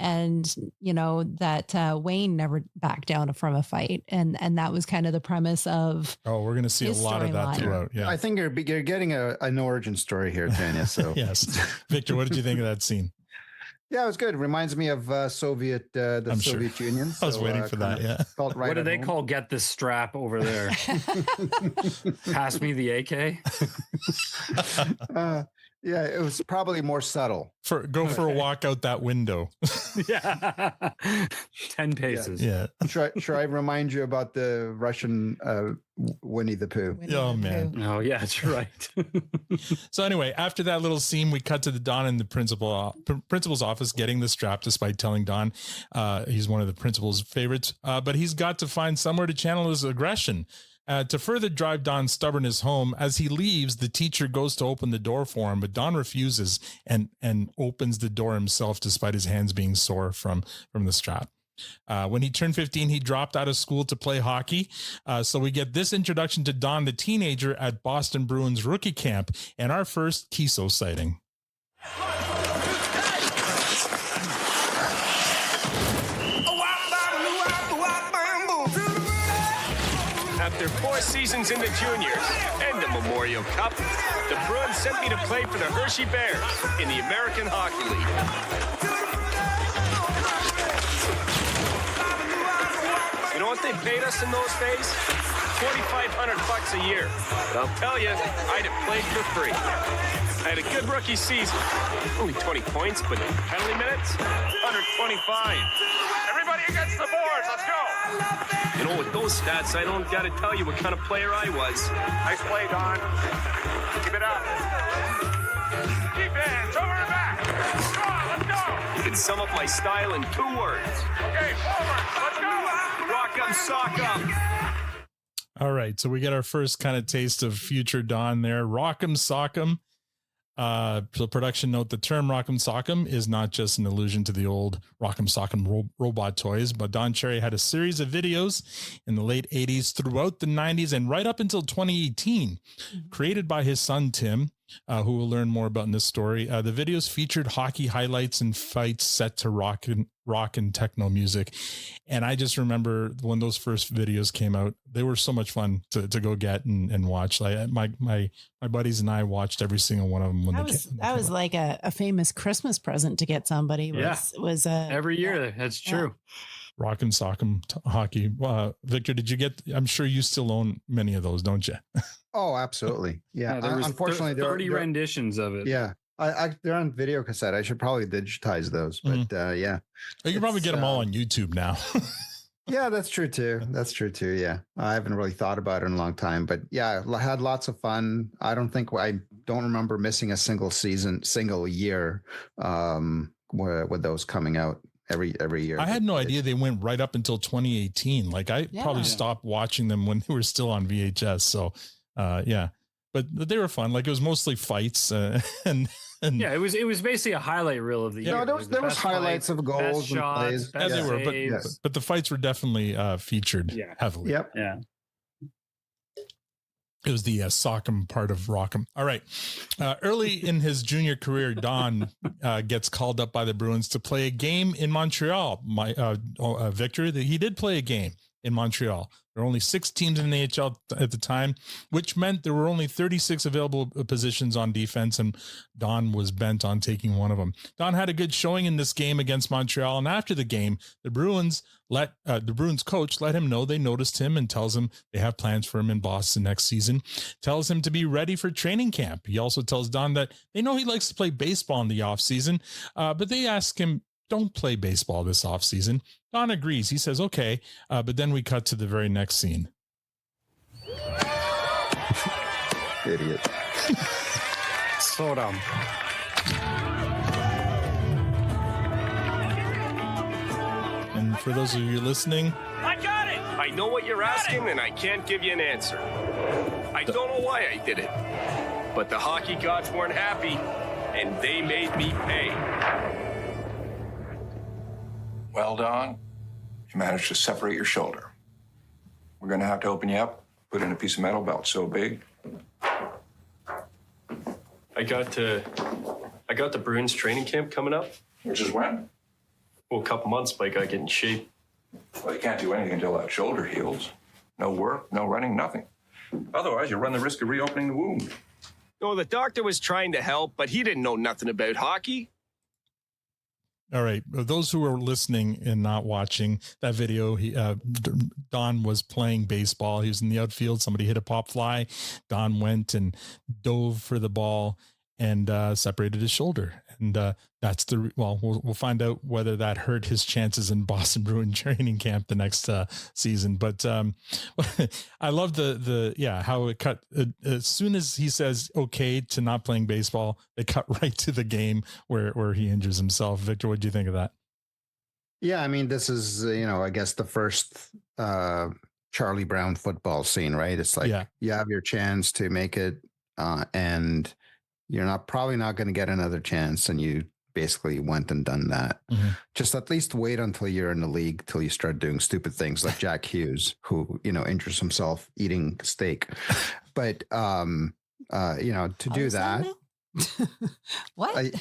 that Wayne never backed down from a fight. And that was kind of the premise of. Oh, we're going to see a lot of that throughout. Yeah. I think you're getting an origin story here, Tanya. So yes. Victor, what did you think of that scene? Yeah, it was good. It reminds me of Soviet Union. I was waiting for that. Yeah. What do they call get this strap over there? Pass me the AK. Yeah, it was probably more subtle. Go for a walk out that window. Yeah. 10 paces. Yeah. Should I remind you about the Russian Winnie the Pooh? Man. Oh, yeah, that's right. So anyway, after that little scene, we cut to the Don in the principal's office getting the strap, despite telling Don he's one of the principal's favorites. But he's got to find somewhere to channel his aggression. To further drive Don's stubbornness home, as he leaves, the teacher goes to open the door for him, but Don refuses and opens the door himself, despite his hands being sore from the strap. When he turned 15, he dropped out of school to play hockey. So we get this introduction to Don, the teenager, at Boston Bruins rookie camp, and our first Keeso sighting. After 4 seasons in the juniors and the Memorial Cup, the Bruins sent me to play for the Hershey Bears in the American Hockey League. You know what they paid us in those days? $2,500 a year. But I'll tell you, I'd have played for free. I had a good rookie season. Only 20 points, but penalty minutes? 125. Everybody against the boards, let's go! You know, with those stats, I don't got to tell you what kind of player I was. Nice play, Don. Keep it up. Defense, over and back. Come on, let's go. You can sum up my style in 2 words. Okay, forward, let's go. Rock 'em, sock 'em. All right. So we get our first kind of taste of future Don there. Rock'em Sock'em. So production note, the term Rock'em Sock'em is not just an allusion to the old Rock'em Sock'em robot toys, but Don Cherry had a series of videos in the late 80s throughout the 90s and right up until 2018, created by his son, Tim, who we'll learn more about in this story. The videos featured hockey highlights and fights set to rock and techno music. And I just remember when those first videos came out, they were so much fun to go get and watch. Like my buddies and I watched every single one of them when that was like a famous Christmas present to get somebody. Was every year. That's true. Rock'em Sock'em hockey. Victor, did you get? I'm sure you still own many of those, don't you? Oh, absolutely. Yeah. There was unfortunately, 30 renditions of it. Yeah. They're on video cassette. I should probably digitize those, but yeah. You can probably get them all on YouTube now. Yeah, that's true too. Yeah. I haven't really thought about it in a long time, but yeah, I had lots of fun. I don't remember missing a single year with those coming out every year. I had no idea they went right up until 2018. Like I probably stopped watching them when they were still on VHS. So yeah, but they were fun. Like it was mostly fights and yeah, it was basically a highlight reel of the year. No, there was highlights of goals and plays. Yeah, they were, but the fights were definitely featured heavily. Yep. Yeah. It was the Sock'em part of Rock'em. All right. Early in his junior career, Don gets called up by the Bruins to play a game in Montreal. Victor, he did play a game in Montreal. There were only 6 teams in the AHL at the time, which meant there were only 36 available positions on defense, and Don was bent on taking one of them. Don had a good showing in this game against Montreal, and after the game, the Bruins coach let him know they noticed him and tells him they have plans for him in Boston next season, tells him to be ready for training camp. He also tells Don that they know he likes to play baseball in the offseason, but they ask him, don't play baseball this offseason. Don agrees. He says, okay. But then we cut to the very next scene. Idiot. So dumb. And for those of you listening, I got it. I know what you're asking, and I can't give you an answer. I don't know why I did it, but the hockey gods weren't happy, and they made me pay. Well, Don, you managed to separate your shoulder. We're going to have to open you up, put in a piece of metal belt so big. I got the Bruins training camp coming up. Which is when? Well, a couple months, but I got to get in shape. Well, you can't do anything until that shoulder heals. No work, no running, nothing. Otherwise, you run the risk of reopening the wound. No, the doctor was trying to help, but he didn't know nothing about hockey. all right, those who are listening and not watching that video, Don was playing baseball. He was in the outfield. Somebody hit a pop fly. Don went and dove for the ball and separated his shoulder. And that's we'll find out whether that hurt his chances in Boston Bruin training camp the next season. But I love how it cut as soon as he says okay to not playing baseball, they cut right to the game where he injures himself. Victor, what do you think of that? Yeah, I mean, this is I guess the first Charlie Brown football scene, right? It's like you have your chance to make it, and you're probably not going to get another chance, and you basically went and done that. Mm-hmm. Just at least wait until you're in the league, till you start doing stupid things like Jack Hughes, who injures himself eating steak. But to do that. What?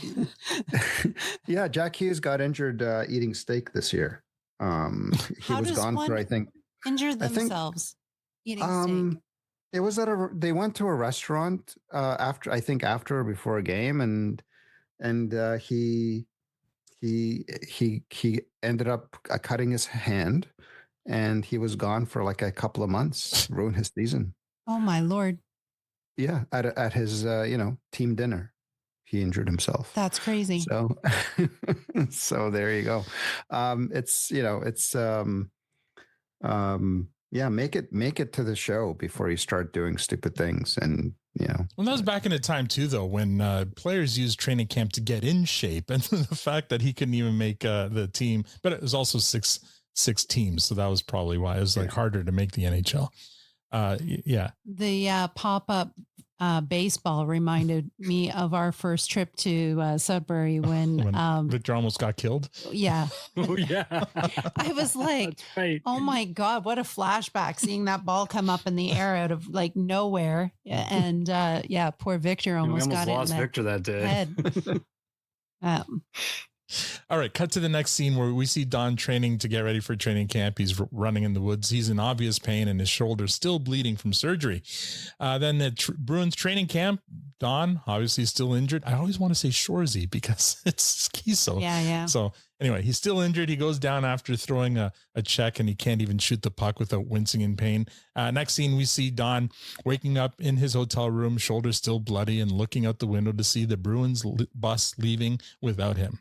Yeah, Jack Hughes got injured eating steak this year. He was gone for, I think, injure themselves eating steak. It was they went to a restaurant after or before a game, and he ended up cutting his hand, and he was gone for like a couple of months, ruined his season. Oh my Lord. Yeah. At his, team dinner, he injured himself. That's crazy. So there you go. Make it to the show before you start doing stupid things. And, Well, that was back in a time too, though, when players used training camp to get in shape, and the fact that he couldn't even make the team, but it was also six teams. So that was probably why it was harder to make the NHL. Yeah. The pop-up baseball reminded me of our first trip to Sudbury when Victor almost got killed. Yeah. Oh yeah. I was like, right. Oh my God, what a flashback seeing that ball come up in the air out of like nowhere. And yeah, poor Victor almost got lost it in Victor that day. head. All right, cut to the next scene where we see Don training to get ready for training camp. He's running in the woods. He's in obvious pain and his shoulder's still bleeding from surgery. Then the Bruins training camp, Don obviously still injured. I always want to say Shoresy because it's Keeso. Yeah. So anyway, he's still injured. He goes down after throwing a check and he can't even shoot the puck without wincing in pain. Next scene, we see Don waking up in his hotel room, shoulder still bloody, and looking out the window to see the Bruins bus leaving without him.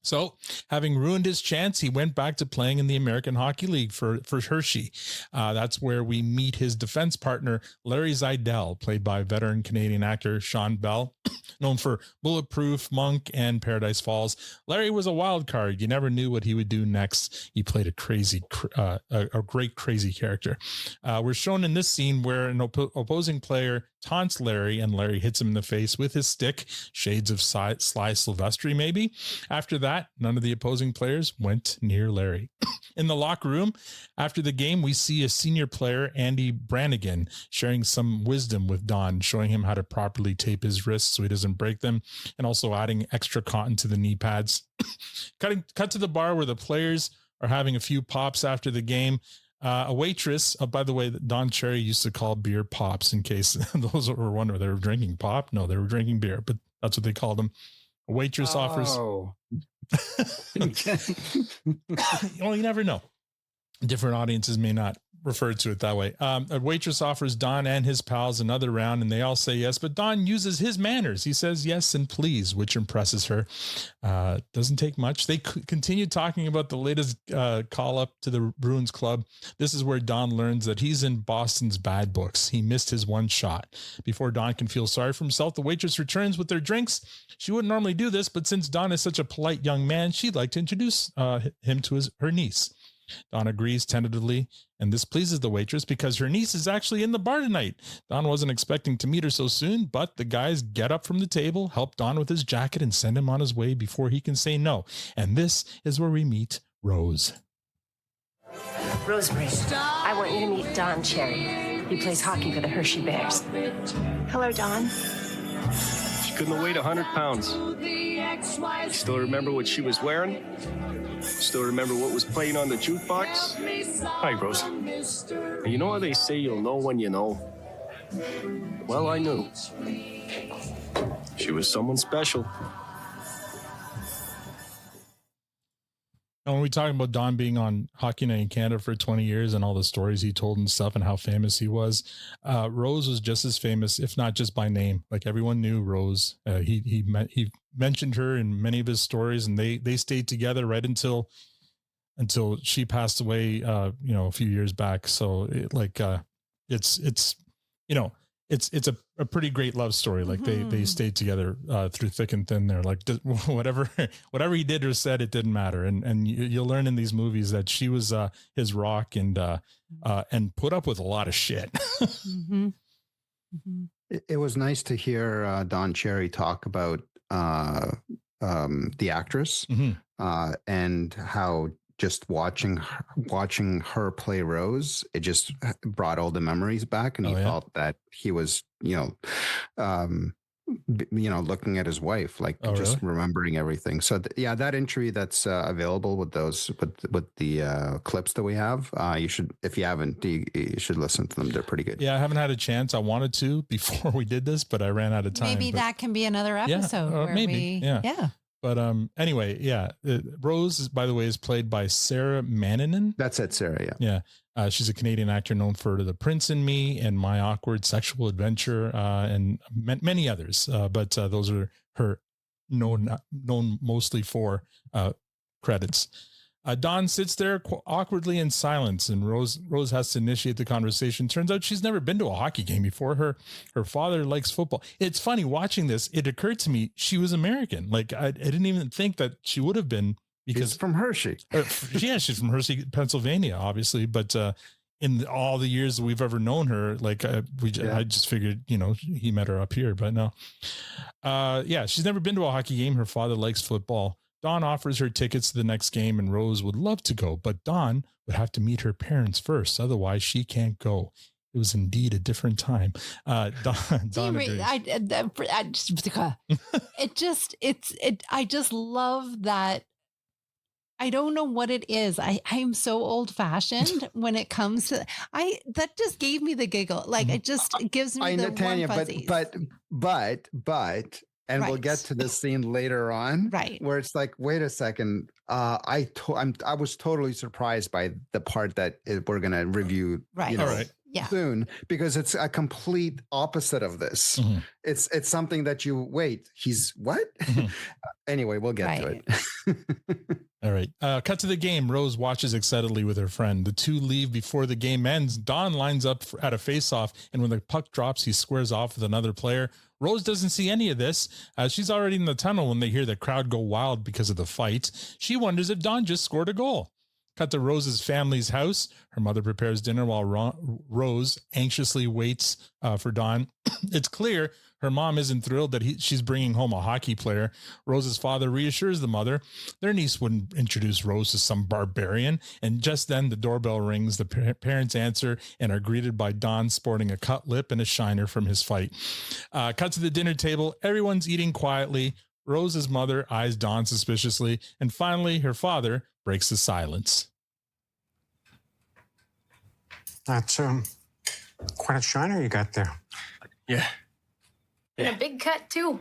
So, having ruined his chance, he went back to playing in the American Hockey League for Hershey. That's where we meet his defense partner, Larry Zeidel, played by veteran Canadian actor Sean Bell, known for Bulletproof, Monk, and Paradise Falls. Larry was a wild card. You never knew what he would do next. He played a great crazy character. We're shown in this scene where an opposing player taunts Larry and Larry hits him in the face with his stick, shades of Sly Silvestri maybe. After that, none of the opposing players went near Larry. In the locker room, after the game, we see a senior player, Andy Brannigan, sharing some wisdom with Don, showing him how to properly tape his wrists so he doesn't break them, and also adding extra cotton to the knee pads. Cut to the bar where the players are having a few pops after the game. A waitress, by the way, Don Cherry used to call beer pops in case those were wondering, they were drinking pop. No, they were drinking beer, but that's what they called them. A waitress offers. Well, you never know. Different audiences may not refer to it that way. A waitress offers Don and his pals another round, and they all say yes, but Don uses his manners. He says yes and please, which impresses her. Doesn't take much. They continue talking about the latest call up to the Bruins club. This is where Don learns that he's in Boston's bad books. He missed his one shot. Before Don can feel sorry for himself, the waitress returns with their drinks. She wouldn't normally do this, but since Don is such a polite young man, she'd like to introduce him to her niece. Don agrees tentatively, and this pleases the waitress because her niece is actually in the bar tonight. Don wasn't expecting to meet her so soon, but the guys get up from the table, help Don with his jacket, and send him on his way before he can say no. And this is where we meet Rose. Rosemary, I want you to meet Don Cherry. He plays hockey for the Hershey Bears. Hello, Don. She couldn't have weighed 100 pounds. You still remember what she was wearing? Still remember what was playing on the jukebox? Hi, Rose. You know how they say you'll know when you know? Well, I knew. She was someone special. And when we talk about Don being on Hockey Night in Canada for 20 years and all the stories he told and stuff and how famous he was, Rose was just as famous, if not just by name. Like everyone knew Rose. He mentioned her in many of his stories, and they stayed together right until she passed away, a few years back. So it's a pretty great love story. Like they stayed together through thick and thin. They're like, whatever he did or said, it didn't matter. And you'll learn in these movies that she was his rock and put up with a lot of shit. Mm-hmm. Mm-hmm. It was nice to hear Don Cherry talk about the actress and how just watching her play Rose, it just brought all the memories back, and he felt that he was, looking at his wife, like remembering everything. So that entry that's available with the clips that we have, you should, if you haven't, you should listen to them. They're pretty good. Yeah, I haven't had a chance. I wanted to before we did this, but I ran out of time. Maybe that can be another episode. Yeah, maybe. Yeah. But anyway, Rose, by the way, is played by Sarah Manninen. That's it, Sarah. Yeah. She's a Canadian actor known for The Prince and Me and My Awkward Sexual Adventure and many others. But those are her known mostly for credits. Don sits there awkwardly in silence, and Rose has to initiate the conversation. Turns out she's never been to a hockey game before. Her father likes football. It's funny watching this. It occurred to me she was American. Like I didn't even think that she would have been, because she's from Hershey. She's from Hershey, Pennsylvania, obviously. But in all the years that we've ever known her. Like I just figured, he met her up here, but no. She's never been to a hockey game. Her father likes football. Dawn offers her tickets to the next game, and Rose would love to go, but Dawn would have to meet her parents first. Otherwise, she can't go. It was indeed a different time. Dawn agrees. I just love that. I don't know what it is. I'm so old fashioned when it comes to that just gave me the giggle. Like it just gives me the Tanya, warm fuzzies. but and we'll get to this scene later on, right? Where it's like, wait a second, I was totally surprised by the part that we're gonna review, right? All right. Yeah. Soon, because it's a complete opposite of this. Mm-hmm. It's something that he's what? Mm-hmm. Anyway, we'll get to it. All right. Cut to the game. Rose watches excitedly with her friend. The two leave before the game ends. Don lines up at a face-off, and when the puck drops, he squares off with another player. Rose doesn't see any of this. She's already in the tunnel when they hear the crowd go wild because of the fight. She wonders if Don just scored a goal. Cut to Rose's family's house. Her mother prepares dinner while Rose anxiously waits for Dawn. It's clear her mom isn't thrilled that she's bringing home a hockey player. Rose's father reassures the mother their niece wouldn't introduce Rose to some barbarian. And just then the doorbell rings. The parents answer and are greeted by Dawn sporting a cut lip and a shiner from his fight. Cut to the dinner table. Everyone's eating quietly. Rose's mother eyes Dawn suspiciously. And finally, her father breaks the silence. That's quite a shiner you got there. Yeah. And a big cut, too.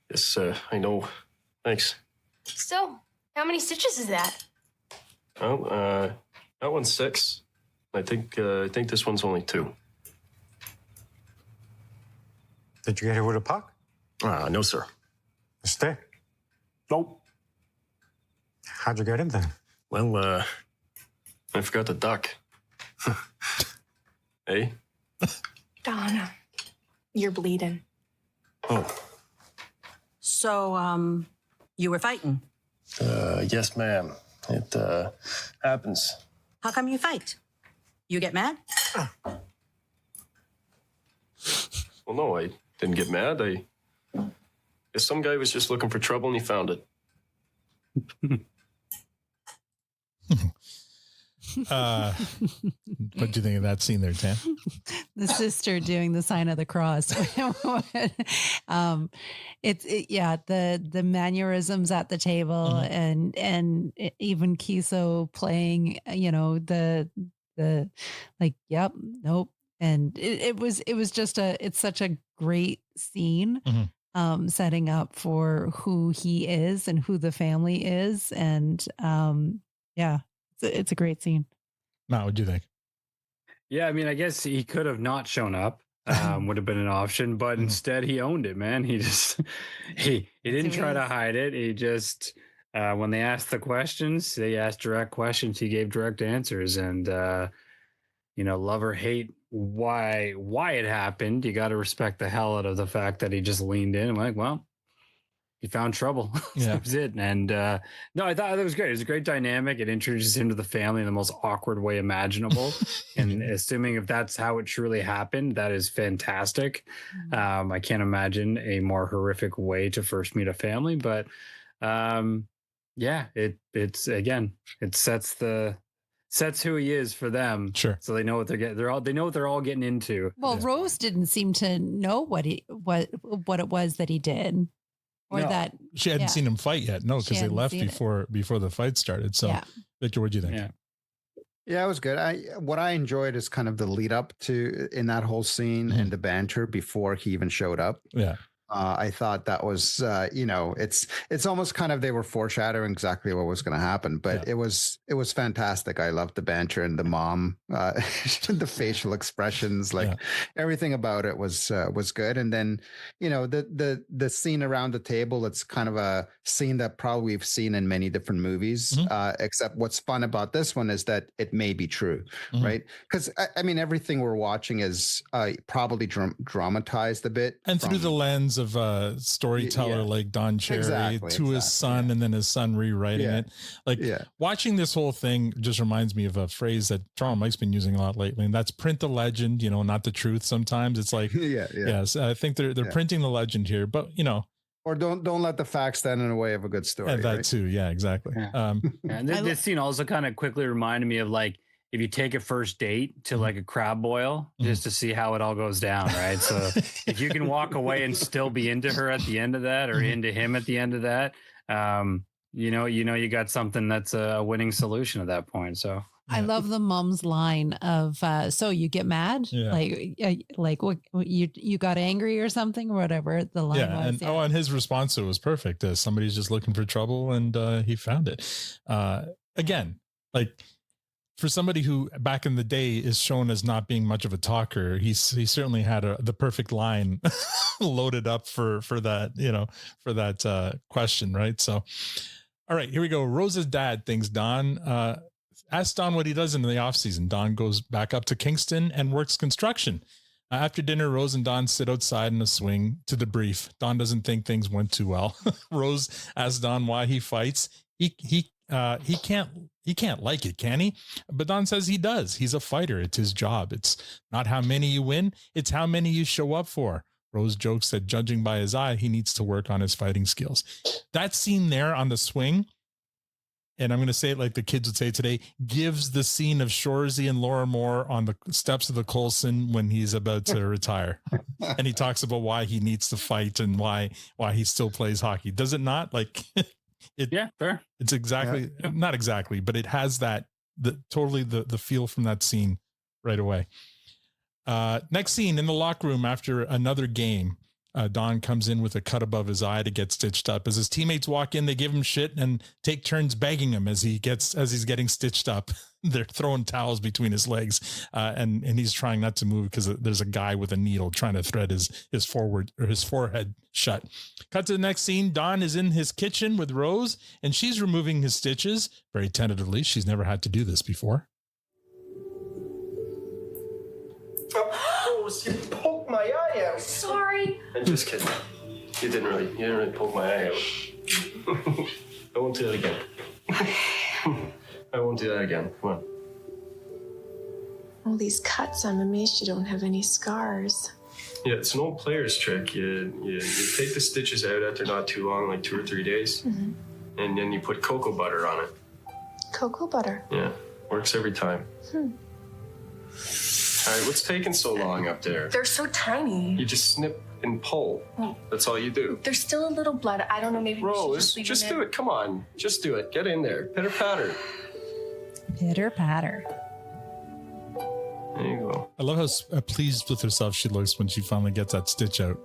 Yes, I know. Thanks. So, how many stitches is that? Oh, that one's 6. I think this one's only 2. Did you get hit with a puck? No, sir. A stick? Nope. How'd you get in there? Well, I forgot to duck. Hey? Donna, you're bleeding. Oh. So, you were fighting? Yes, ma'am. It, happens. How come you fight? You get mad? Well, no, I didn't get mad. Guess some guy was just looking for trouble and he found it. What do you think of that scene there, Tam? The sister doing the sign of the cross. The mannerisms at the table, mm-hmm. and even Keeso playing, the like, yep, nope. And it was just it's such a great scene, mm-hmm. Setting up for who he is and who the family is. And it's a great scene. Matt, what do you think? Yeah, I mean, I guess he could have not shown up. Would have been an option, but instead he owned it, man. He just he didn't try to hide it. He just when they asked the questions, they asked direct questions. He gave direct answers, and love or hate why it happened. You got to respect the hell out of the fact that he just leaned in. I'm like, well, he found trouble. Yeah. That was it. And no, I thought that was great. It was a great dynamic. It introduces him to the family in the most awkward way imaginable. And assuming if that's how it truly happened, that is fantastic. I can't imagine a more horrific way to first meet a family. But it's again, it sets who he is for them. Sure. So they know what they're getting. They know what they're all getting into. Well, Rose didn't seem to know what it was that he did. Or no, that she hadn't seen him fight yet. No, because they left before the fight started. So, Victor, what do you think? Yeah, it was good. What I enjoyed is kind of the lead up to in that whole scene and the banter before he even showed up. Yeah. I thought that was, it's almost kind of, they were foreshadowing exactly what was going to happen, but it was fantastic. I loved the banter and the mom, the facial expressions, everything about it was good. And then, the scene around the table, it's kind of a scene that probably we've seen in many different movies, except what's fun about this one is that it may be true, right? Because I mean, everything we're watching is probably dramatized a bit. And through the lens because of a storyteller like Don Cherry to his son, and then his son rewriting it. Like watching this whole thing just reminds me of a phrase that Toronto Mike's been using a lot lately, and that's print the legend, you know, not the truth. Sometimes it's like, yes, I think they're printing the legend here, but you know, or don't let the facts stand in the way of a good story. And that too, yeah, exactly. And this scene also kind of quickly reminded me of like if you take a first date to like a crab boil just to see how it all goes down, right? So if you can walk away and still be into her at the end of that, or into him at the end of that, you got something that's a winning solution at that point. So I love the mom's line of, so you get mad? Like what you got angry or something, or whatever the line was. And his response to it was perfect. Somebody's just looking for trouble, and he found it. Again, like for somebody who back in the day is shown as not being much of a talker, he certainly had the perfect line loaded up for that, you know, for that question. Right. So, all right, here we go. Rose's dad thinks Don, asks Don what he does in the off season. Don goes back up to Kingston and works construction. After dinner, Rose and Don sit outside in a swing to debrief. Don doesn't think things went too well. Rose asks Don why he fights. He can't like it, can he? But Don says he does. He's a fighter. It's his job. It's not how many you win. It's how many you show up for. Rose jokes that judging by his eye, he needs to work on his fighting skills. That scene there on the swing, and I'm going to say it like the kids would say today, gives the scene of Shoresy and Laura Moore on the steps of the Colson when he's about to retire. And he talks about why he needs to fight and why he still plays hockey. Does it not? Like fair. It's exactly, not exactly, but it has that, the feel from that scene right away. Next scene in the locker room after another game. Don comes in with a cut above his eye to get stitched up. As his teammates walk in, they give him shit and take turns begging him as he's getting stitched up. They're throwing towels between his legs, and he's trying not to move because there's a guy with a needle trying to thread his forehead shut. Cut to the next scene. Don is in his kitchen with Rose, and she's removing his stitches very tentatively. She's never had to do this before. You poked my eye out. Sorry. I'm just kidding. You didn't really poke my eye out. I won't do that again. I won't do that again. Come on. All these cuts, I'm amazed you don't have any scars. Yeah, it's an old player's trick. You take the stitches out after not too long, like 2 or 3 days, and then you put cocoa butter on it. Cocoa butter? Yeah, works every time. All right, what's taking so long up there? They're so tiny. You just snip and pull. That's all you do. There's still a little blood. I don't know, maybe Rose, just do it. Come on. Just do it. Get in there. Pitter patter. Pitter patter. There you go. I love how pleased with herself she looks when she finally gets that stitch out.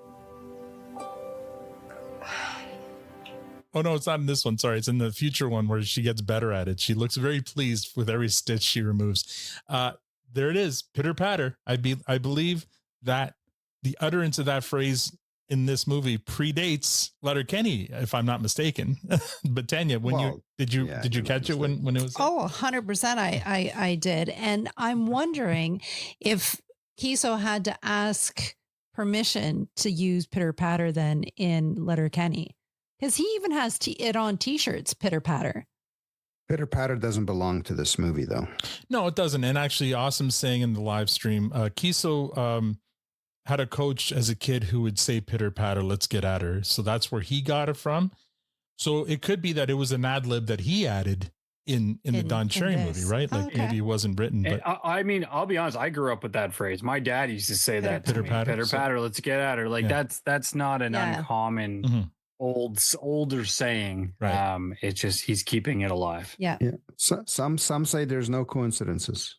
Oh, no, it's not in this one. Sorry. It's in the future one where she gets better at it. She looks very pleased with every stitch she removes. There it is. Pitter patter. I believe that the utterance of that phrase in this movie predates Letterkenny, if I'm not mistaken. But Tanya, did you catch it when it was? Oh, 100%. I did. And I'm wondering if Keeso had to ask permission to use pitter patter then in Letterkenny, because he even has it on t-shirts, pitter patter. Pitter patter doesn't belong to this movie, though. No, it doesn't. And actually, Awesome saying in the live stream, Keeso had a coach as a kid who would say pitter patter, let's get at her. So that's where he got it from. So it could be that it was an ad lib that he added in the Don Cherry movie, right? Like maybe it wasn't written. But I mean, I'll be honest, I grew up with that phrase. My dad used to say that. Pitter patter. Pitter patter, let's get at her. Like that's not an uncommon older saying. Right. It's just he's keeping it alive. Yeah. So, some say there's no coincidences.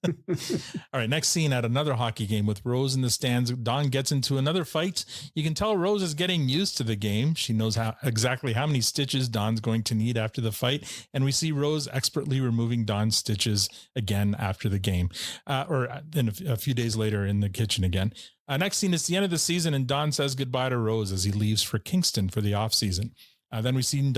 All right, next scene at another hockey game with Rose in the stands. Don gets into another fight. You can tell Rose is getting used to the game. She knows exactly how many stitches Don's going to need after the fight. And we see Rose expertly removing Don's stitches again after the game, or in a few days later in the kitchen again. Next scene is the end of the season, and Don says goodbye to Rose as he leaves for Kingston for the off season. Then we see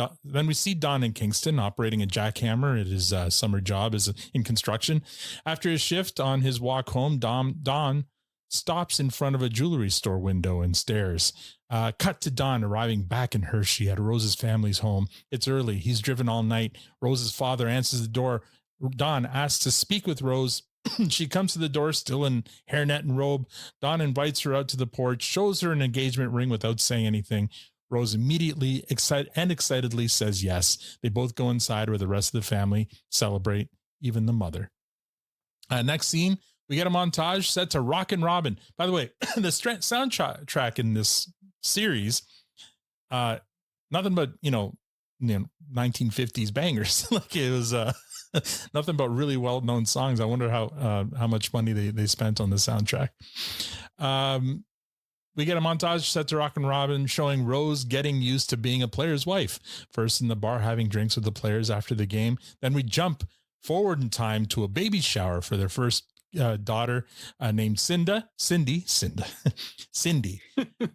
Don in Kingston operating a jackhammer at his summer job in construction. After his shift on his walk home, Don stops in front of a jewelry store window and stares. Cut to Don arriving back in Hershey at Rose's family's home. It's early. He's driven all night. Rose's father answers the door. Don asks to speak with Rose. She comes to the door still in hairnet and robe. Don invites her out to the porch, shows her an engagement ring without saying anything. Rose immediately excitedly says yes. They both go inside where the rest of the family celebrate, even the mother. Next scene, we get a montage set to Rockin' Robin. By the way, the soundtrack in this series, nothing but, 1950s bangers. Like it was nothing but really well-known songs. I wonder how much money they spent on the soundtrack. We get a montage set to Rockin' Robin showing Rose getting used to being a player's wife. First in the bar having drinks with the players after the game. Then we jump forward in time to a baby shower for their first daughter named Cindy.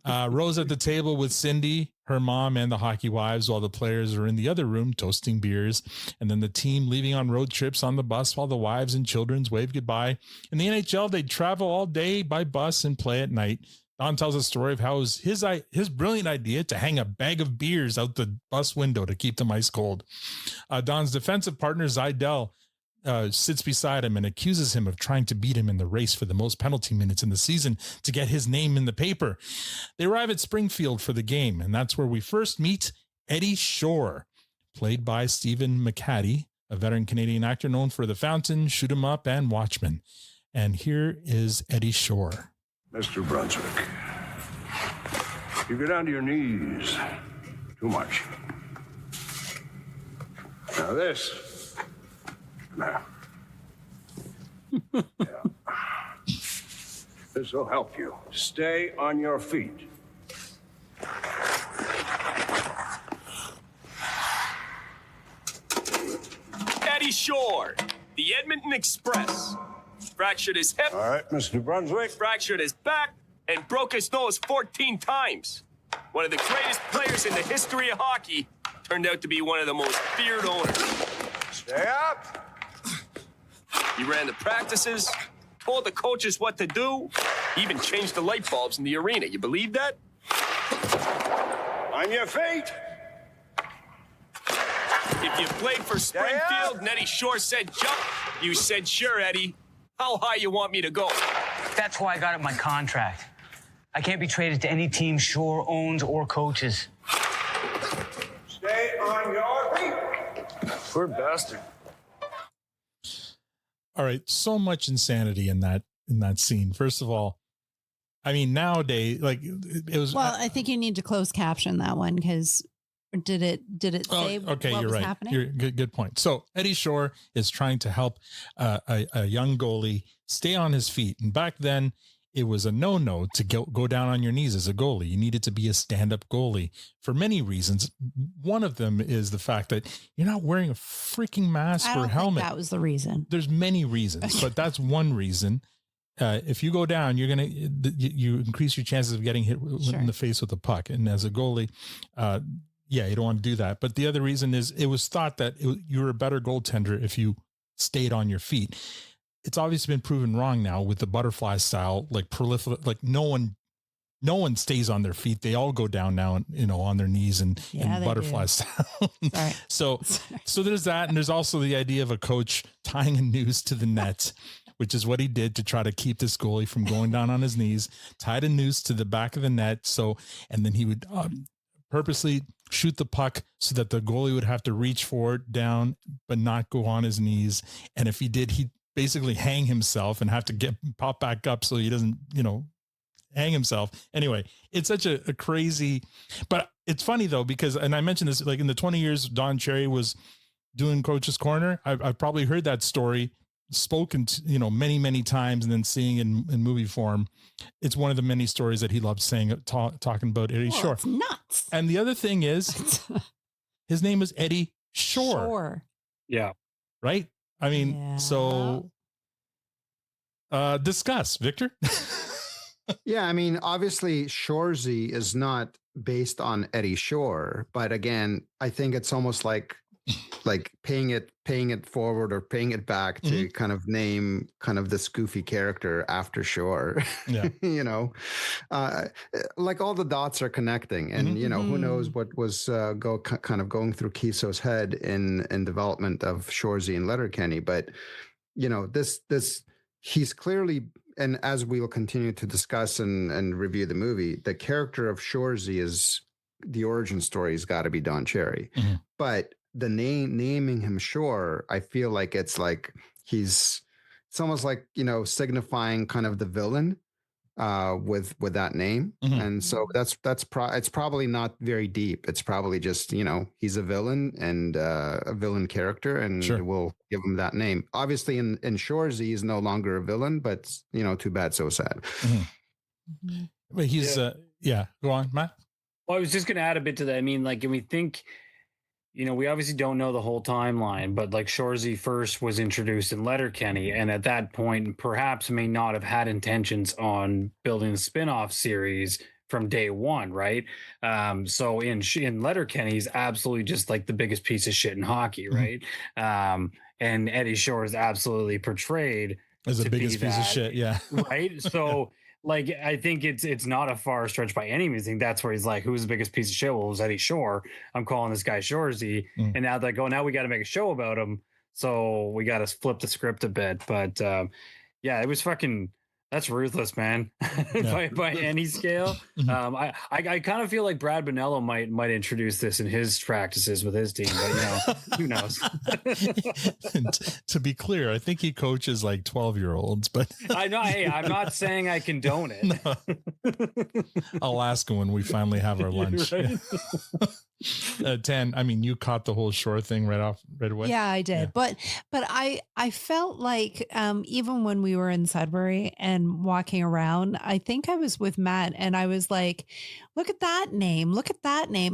Rose at the table with Cindy, her mom, and the hockey wives while the players are in the other room toasting beers. And then the team leaving on road trips on the bus while the wives and children wave goodbye. In the NHL, they travel all day by bus and play at night. Don tells a story of how it was his brilliant idea to hang a bag of beers out the bus window to keep them ice cold. Don's defensive partner, Zidell, sits beside him and accuses him of trying to beat him in the race for the most penalty minutes in the season to get his name in the paper. They arrive at Springfield for the game, and that's where we first meet Eddie Shore, played by Stephen McHattie, a veteran Canadian actor known for The Fountain, Shoot 'Em Up, and Watchmen. And here is Eddie Shore. Mr. Brunswick, you go down to your knees too much. Now this. Now. Yeah. This will help you. Stay on your feet. Eddie Shore, the Edmonton Express. Fractured his hip. All right, Mr. Brunswick. Fractured his back and broke his nose 14 times. One of the greatest players in the history of hockey turned out to be one of the most feared owners. Stay up. He ran the practices, told the coaches what to do, he even changed the light bulbs in the arena. You believe that? On your feet. If you played for Springfield and Eddie Shore said jump, you said sure, Eddie. How high you want me to go? That's why I got it in my contract. I can't be traded to any team Shore owns or coaches. Stay on your feet. Poor bastard. All right, so much insanity in that scene. First of all, I mean, nowadays, like it was. Well, I think you need to close caption that one because did it say okay, what you're was right. happening? You're good point. So Eddie Shore is trying to help a young goalie stay on his feet, and back then it was a no to go down on your knees as a goalie. You needed to be a stand-up goalie for many reasons. One of them is the fact that you're not wearing a freaking mask or helmet. That was the reason. There's many reasons, but that's one reason. If you go down, you increase your chances of getting hit in the face with a puck. And as a goalie, you don't want to do that. But the other reason is it was thought that you were a better goaltender if you stayed on your feet. It's obviously been proven wrong now with the butterfly style, like proliferate, like no one stays on their feet. They all go down now, on their knees and butterfly style. So there's that. And there's also the idea of a coach tying a noose to the net, which is what he did to try to keep this goalie from going down on his knees, tied a noose to the back of the net. And then he would purposely shoot the puck so that the goalie would have to reach for it down, but not go on his knees. And if he did, he'd basically hang himself and have to pop back up so he doesn't, hang himself. Anyway, it's such a crazy, but it's funny though, because, and I mentioned this, like in the 20 years Don Cherry was doing Coach's Corner, I've probably heard that story spoken to, many, many times, and then seeing in movie form. It's one of the many stories that he loved saying, talking about Eddie Shore. It's nuts. And the other thing is his name is Eddie Shore. Yeah. Right. I mean, so discuss, Victor. Yeah, I mean, obviously Shoresy is not based on Eddie Shore, but again, I think it's almost like like paying it forward or paying it back to kind of name kind of this goofy character after Shore. Yeah. Like all the dots are connecting, and who knows what was kind of going through Keeso's head in development of Shoresy and Letterkenny. But this he's clearly, and as we'll continue to discuss and review the movie, the character of Shoresy is the origin story has got to be Don Cherry. But the naming him Shore, I feel like it's almost like signifying kind of the villain with that name. And so it's probably not very deep. It's probably just he's a villain and a villain character, and we'll give him that name. Obviously in Shoresy he's no longer a villain, but too bad, so sad. But he's go on, Matt. Well, I was just going to add a bit to that. I mean, like, and we think, we obviously don't know the whole timeline, but like Shoresy first was introduced in Letterkenny, and at that point, perhaps may not have had intentions on building a spin-off series from day one, right? So in Letterkenny, he's absolutely just like the biggest piece of shit in hockey, right? And Eddie Shore is absolutely portrayed as the biggest piece of shit, yeah. Right? So... like, I think it's not a far stretch by any means. I think that's where he's like, who's the biggest piece of shit? Well, it was Eddie Shore. I'm calling this guy Shoresy. And now they go, now we got to make a show about him. So we got to flip the script a bit. But it was fucking, that's ruthless, man. by any scale. I kind of feel like Brad Bonello might introduce this in his practices with his team, but who knows? To be clear, I think he coaches like 12-year-olds, but I know. Hey, I'm not saying I condone it. No. I'll ask him when we finally have our lunch. Right? Tan, I mean, you caught the whole Shore thing right away. Yeah, I did. Yeah. But I felt like even when we were in Sudbury and walking around, I think I was with Matt and I was like, look at that name,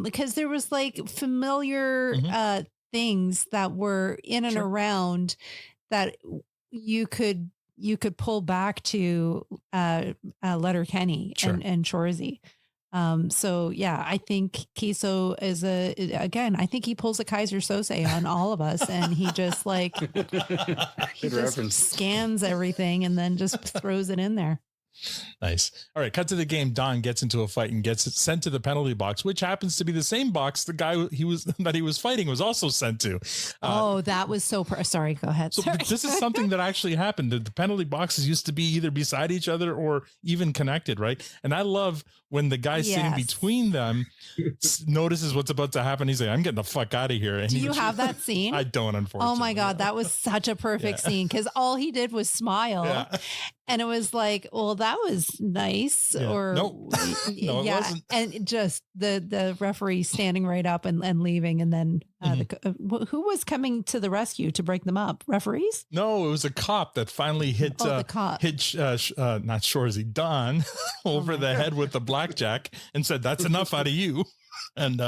because there was like familiar things that were in and around that you could pull back to Letterkenny and Shoresy. So yeah, I think Keeso is I think he pulls a Kaiser Sose on all of us, and he just like scans everything and then just throws it in there. Nice. All right, cut to the game. Don gets into a fight and gets sent to the penalty box, which happens to be the same box the guy he was fighting was also sent to. That was so. Sorry, go ahead. So this is something that actually happened. The penalty boxes used to be either beside each other or even connected, right? And I love when the guy sitting between them notices what's about to happen. He's like, "I'm getting the fuck out of here." And do you have that scene? I don't, unfortunately. Oh my God, that was such a perfect scene because all he did was smile, and it was like, well, that was nice. Yeah. Or no, it wasn't. And just the referee standing right up and leaving, and then who was coming to the rescue to break them up? Referees? No, it was a cop that finally hit the cop. not Shoresy, Don over the head with the blackjack and said, "That's enough out of you." And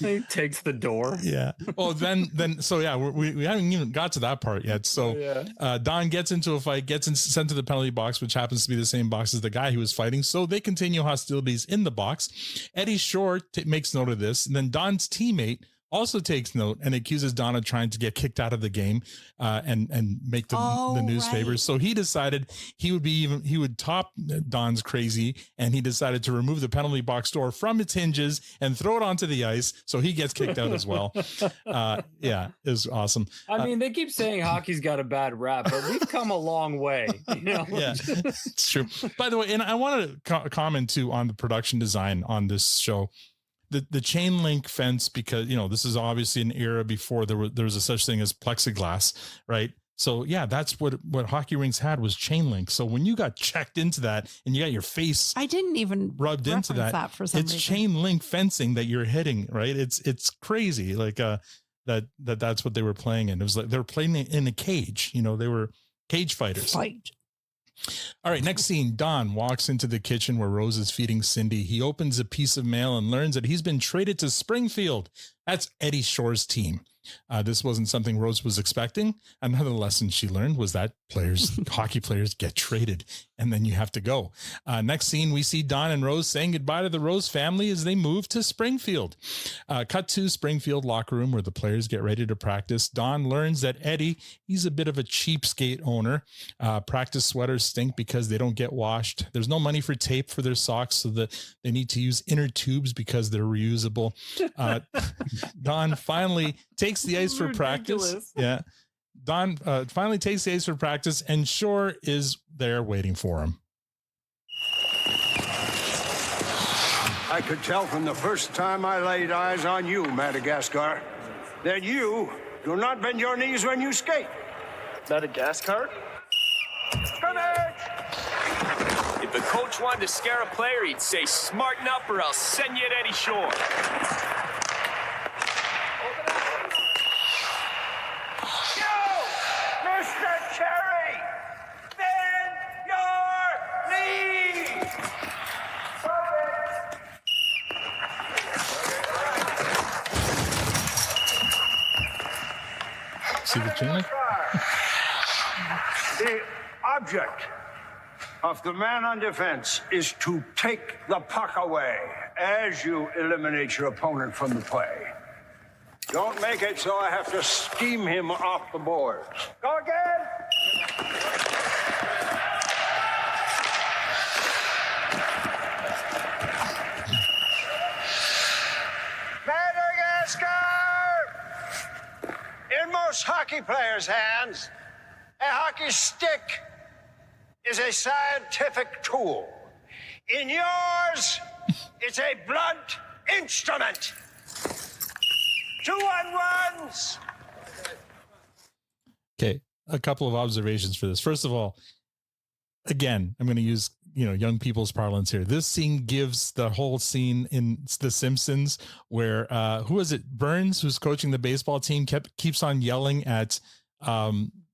he takes the door. Yeah. Oh, then so yeah, we haven't even got to that part yet. So Don gets into a fight, sent to the penalty box, which happens to be the same box as the guy he was fighting. So they continue hostilities in the box. Eddie Shore makes note of this, and then Don's teammate also takes note and accuses Don of trying to get kicked out of the game and make the news favors. So he decided he would top Don's crazy, and he decided to remove the penalty box door from its hinges and throw it onto the ice. So he gets kicked out as well. It was awesome. I mean, they keep saying hockey's got a bad rap, but we've come a long way. Yeah, it's true. By the way, and I wanted to comment too on the production design on this show. The chain link fence, because this is obviously an era before there was a such thing as plexiglass, right? So yeah, that's what hockey rinks had, was chain link. So when you got checked into that and you got your face, I didn't even rubbed into that for some it's reason. Chain link fencing that you're hitting, right? It's crazy, like that's what they were playing in. It was like they were playing in a cage. They were cage fighters. All right, next scene. Don walks into the kitchen where Rose is feeding Cindy. He opens a piece of mail and learns that he's been traded to Springfield. That's Eddie Shore's team. This wasn't something Rose was expecting. Another lesson she learned was that hockey players get traded and then you have to go. Next scene, we see Don and Rose saying goodbye to the Rose family as they move to Springfield. Cut to Springfield locker room where the players get ready to practice. Don learns that Eddie, he's a bit of a cheapskate owner. Practice sweaters stink because they don't get washed. There's no money for tape for their socks, so that they need to use inner tubes because they're reusable. Don finally takes the ice for practice. Yeah. Don finally takes the ice for practice, and Shore is there waiting for him. I could tell from the first time I laid eyes on you, Madagascar, that you do not bend your knees when you skate. Madagascar? Scrimmage! If the coach wanted to scare a player, he'd say, smarten up or I'll send you to Eddie Shore. Mr. Cherry, bend your knees! See the chin? The object of the man on defense is to take the puck away as you eliminate your opponent from the play. Don't make it so I have to scheme him off the boards. Go again! Madagascar! In most hockey players' hands, a hockey stick is a scientific tool. In yours, it's a blunt instrument. 2-on-1s. Okay, a couple of observations for this. First of all, again, I'm going to use young people's parlance here. This scene gives the whole scene in The Simpsons where who was it? Burns, who's coaching the baseball team, keeps on yelling at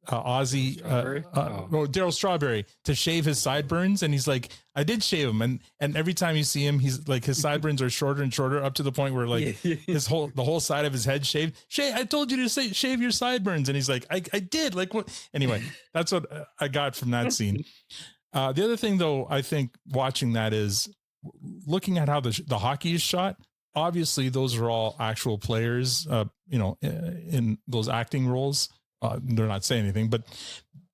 Ozzy, Daryl Strawberry to shave his sideburns, and he's like, I did shave him, and every time you see him, he's like, his sideburns are shorter and shorter up to the point where like the whole side of his head shaved. I told you to shave your sideburns, and he's like, I did. Like what? Anyway, that's what I got from that scene. The other thing, though, I think watching that is looking at how the hockey is shot. Obviously, those are all actual players, in those acting roles. They're not saying anything, but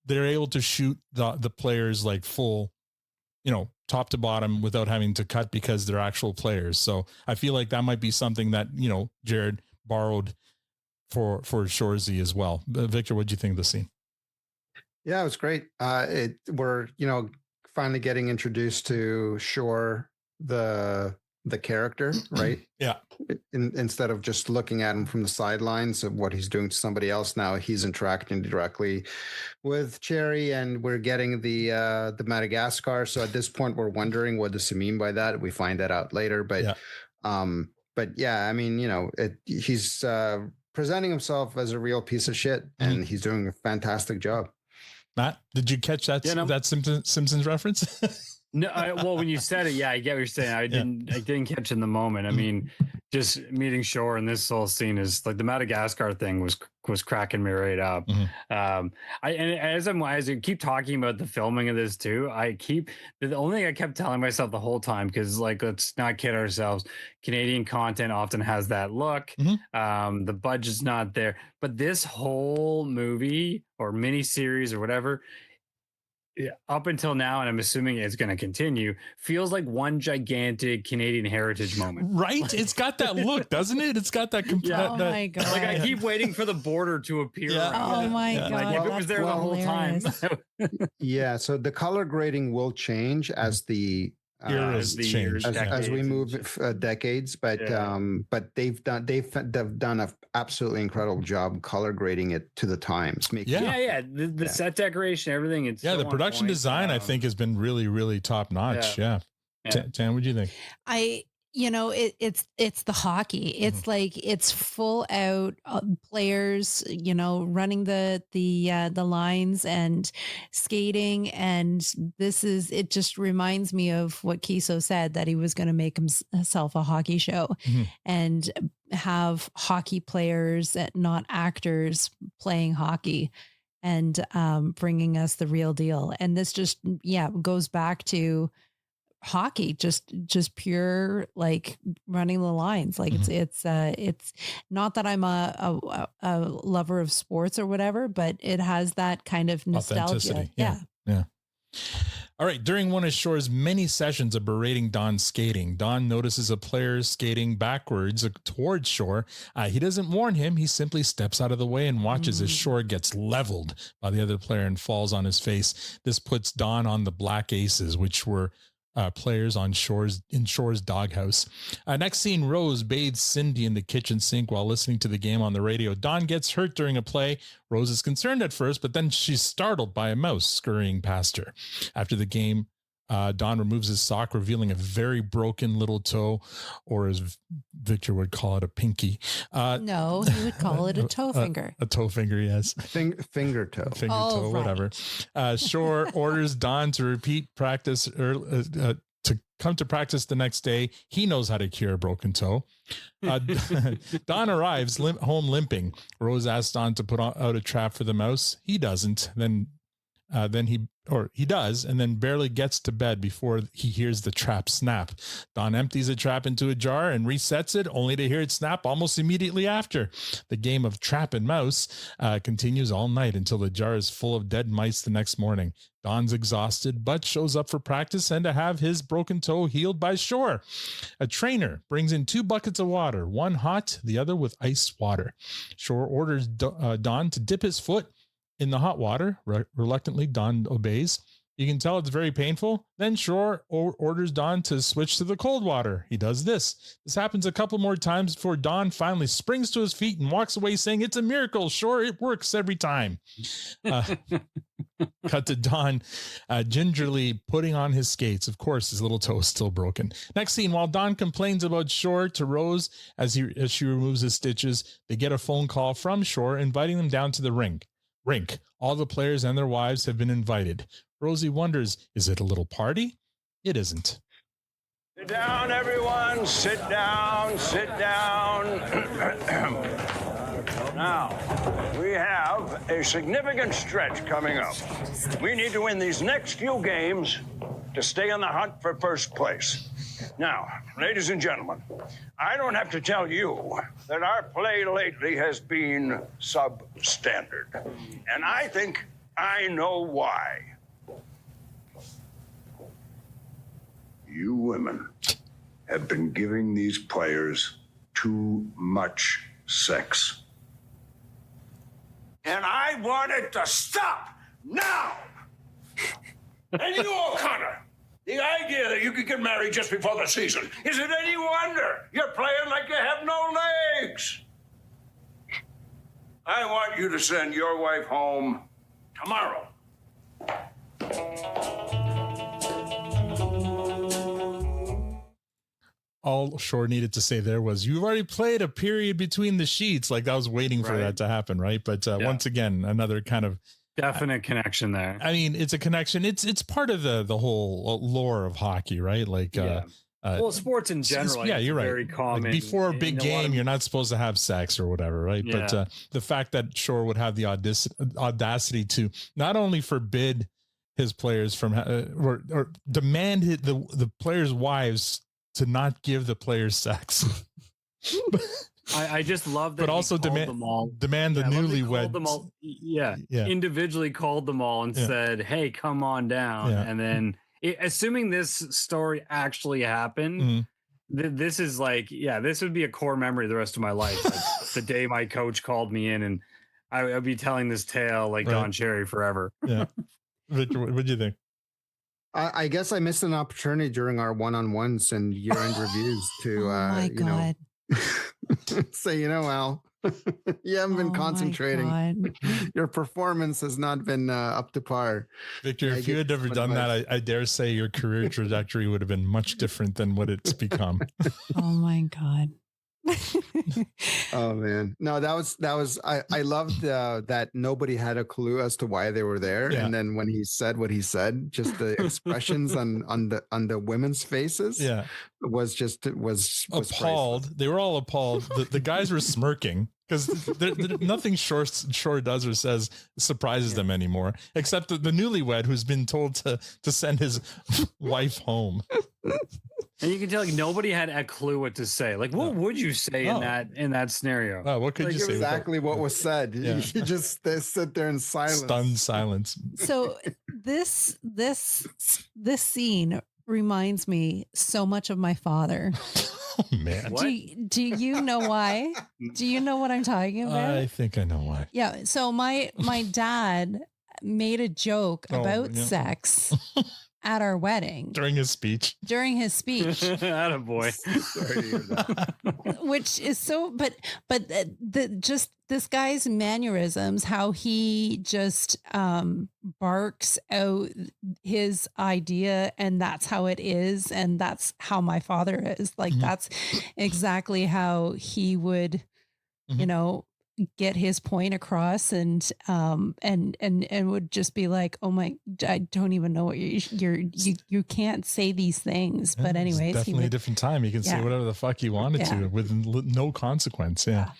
they're able to shoot the players like full, top to bottom without having to cut because they're actual players. So I feel like that might be something that, Jared borrowed for Shoresy as well. Victor, what do you think of the scene? Yeah, it was great. We're, finally getting introduced to Shore, the character, right? Yeah. Instead of just looking at him from the sidelines of what he's doing to somebody else, now he's interacting directly with Cherry, and we're getting the Madagascar. So at this point, we're wondering what does he mean by that. We find that out later, but yeah, I mean, he's presenting himself as a real piece of shit, and he's doing a fantastic job. Matt, did you catch that that Simpsons reference? No, well, when you said it, I get what you're saying. I didn't catch it in the moment. I mean, just meeting Shore in this whole scene is like the Madagascar thing was cracking me right up. As I keep talking about the filming of this too, the only thing I kept telling myself the whole time, because like, let's not kid ourselves, Canadian content often has that look. The budget's not there, but this whole movie or miniseries or whatever, up until now, and I'm assuming it's going to continue, feels like one gigantic Canadian heritage moment. Right? It's got that look, doesn't it? It's got that. Oh my God. Like I keep waiting for the border to appear. Oh my God. Like if it was there the whole time. Yeah. So the color grading will change as the as we move decades, but they've done an absolutely incredible job color grading it to the times. The set decoration, everything. It's the production design I think has been really, really top notch. Tan, what do you think? It's the hockey. It's like it's full out players, running the lines and skating. And it just reminds me of what Keeso said, that he was going to make himself a hockey show. And have hockey players, not actors, playing hockey and bringing us the real deal. And this just, goes back to hockey, just pure, like, running the lines. Like, it's not that I'm a lover of sports or whatever, but it has that kind of nostalgia. Yeah. All right. During one of Shore's many sessions of berating Don's skating, Don notices a player skating backwards towards Shore. He doesn't warn him. He simply steps out of the way and watches as Shore gets leveled by the other player and falls on his face. This puts Don on the Black Aces, which were players in Shore's doghouse. Next scene, Rose bathes Cindy in the kitchen sink while listening to the game on the radio. Don gets hurt during a play. Rose is concerned at first, but then she's startled by a mouse scurrying past her. After the game, Don removes his sock, revealing a very broken little toe, or as Victor would call it, a pinky. No, he would call it a toe finger. A toe finger, yes. Finger toe. Finger toe, right. Whatever. Shore orders Don to repeat practice to come to practice the next day. He knows how to cure a broken toe. Don arrives home limping. Rose asks Don to put out a trap for the mouse. He doesn't. Then he does, and then barely gets to bed before he hears the trap snap. Don empties the trap into a jar and resets it, only to hear it snap almost immediately after. The game of trap and mouse continues all night until the jar is full of dead mice the next morning. Don's exhausted, but shows up for practice and to have his broken toe healed by Shore. A trainer brings in 2 buckets of water, one hot, the other with ice water. Shore orders Don to dip his foot in the hot water. Reluctantly, Don obeys. You can tell it's very painful. Then Shore orders Don to switch to the cold water. He does this. This happens a couple more times before Don finally springs to his feet and walks away saying, "It's a miracle, Shore. It works every time." Cut to Don gingerly putting on his skates. Of course, his little toe is still broken. Next scene, while Don complains about Shore to Rose as she removes his stitches, they get a phone call from Shore inviting them down to the rink. All the players and their wives have been invited. Rosie wonders, is it a little party? It isn't. Sit down, everyone. Sit down. Sit down. Now, we have a significant stretch coming up. We need to win these next few games to stay in the hunt for first place. Now, ladies and gentlemen, I don't have to tell you that our play lately has been substandard. And I think I know why. You women have been giving these players too much sex. And I want it to stop now! And you, O'Connor, the idea that you could get married just before the season, is it any wonder you're playing like you have no legs? I want you to send your wife home tomorrow. All Shore needed to say there was, "You've already played a period between the sheets." Like, I was waiting for that to happen, right? But once again, another kind of definite connection there. I mean, it's a connection. It's part of the whole lore of hockey, right? Like, well, sports in general, yeah, you're right. Very common. Like, before a big game, you're not supposed to have sex or whatever, right? Yeah. But the fact that Shore would have the audacity to not only forbid his players from or demand the players' wives to not give the players sex. I just love that. But also demand the newlyweds. Individually called them all and said, "Hey, come on down." Yeah. And then, assuming this story actually happened, this is like, this would be a core memory the rest of my life. Like, the day my coach called me in, and I'd be telling this tale like Don Cherry forever. Yeah. Victor, what do you think? I guess I missed an opportunity during our one-on-ones and year-end reviews to, say, Al, you haven't been concentrating. Your performance has not been up to par. Victor, if you had never done that, I dare say your career trajectory would have been much different than what it's become. Oh my God. Oh man, no, that was I loved that nobody had a clue as to why they were there, and then when he said what he said, just the expressions on the women's faces, was appalled. priceless. They were all appalled. The guys were smirking because nothing Shore does or says surprises them anymore, except the newlywed who's been told to send his wife home. And you can tell, like, nobody had a clue what to say. Like, what would you say in that scenario? Oh, what could you say? Exactly what was said. You just sit there in silence, stunned silence. So this scene reminds me so much of my father. Oh, man. Do you know why? Do you know what I'm talking about? I think I know why. Yeah. So my dad made a joke about sex at our wedding during his speech. Attaboy. Sorry to hear that. Which is so, but just this guy's mannerisms, how he just barks out his idea, and that's how it is, and that's how my father is. Like that's exactly how he would, you know, get his point across, and would just be like, oh my, I don't even know what you can't say these things. But anyways, it's definitely a different time. You can say whatever the fuck you wanted to with no consequence. Yeah.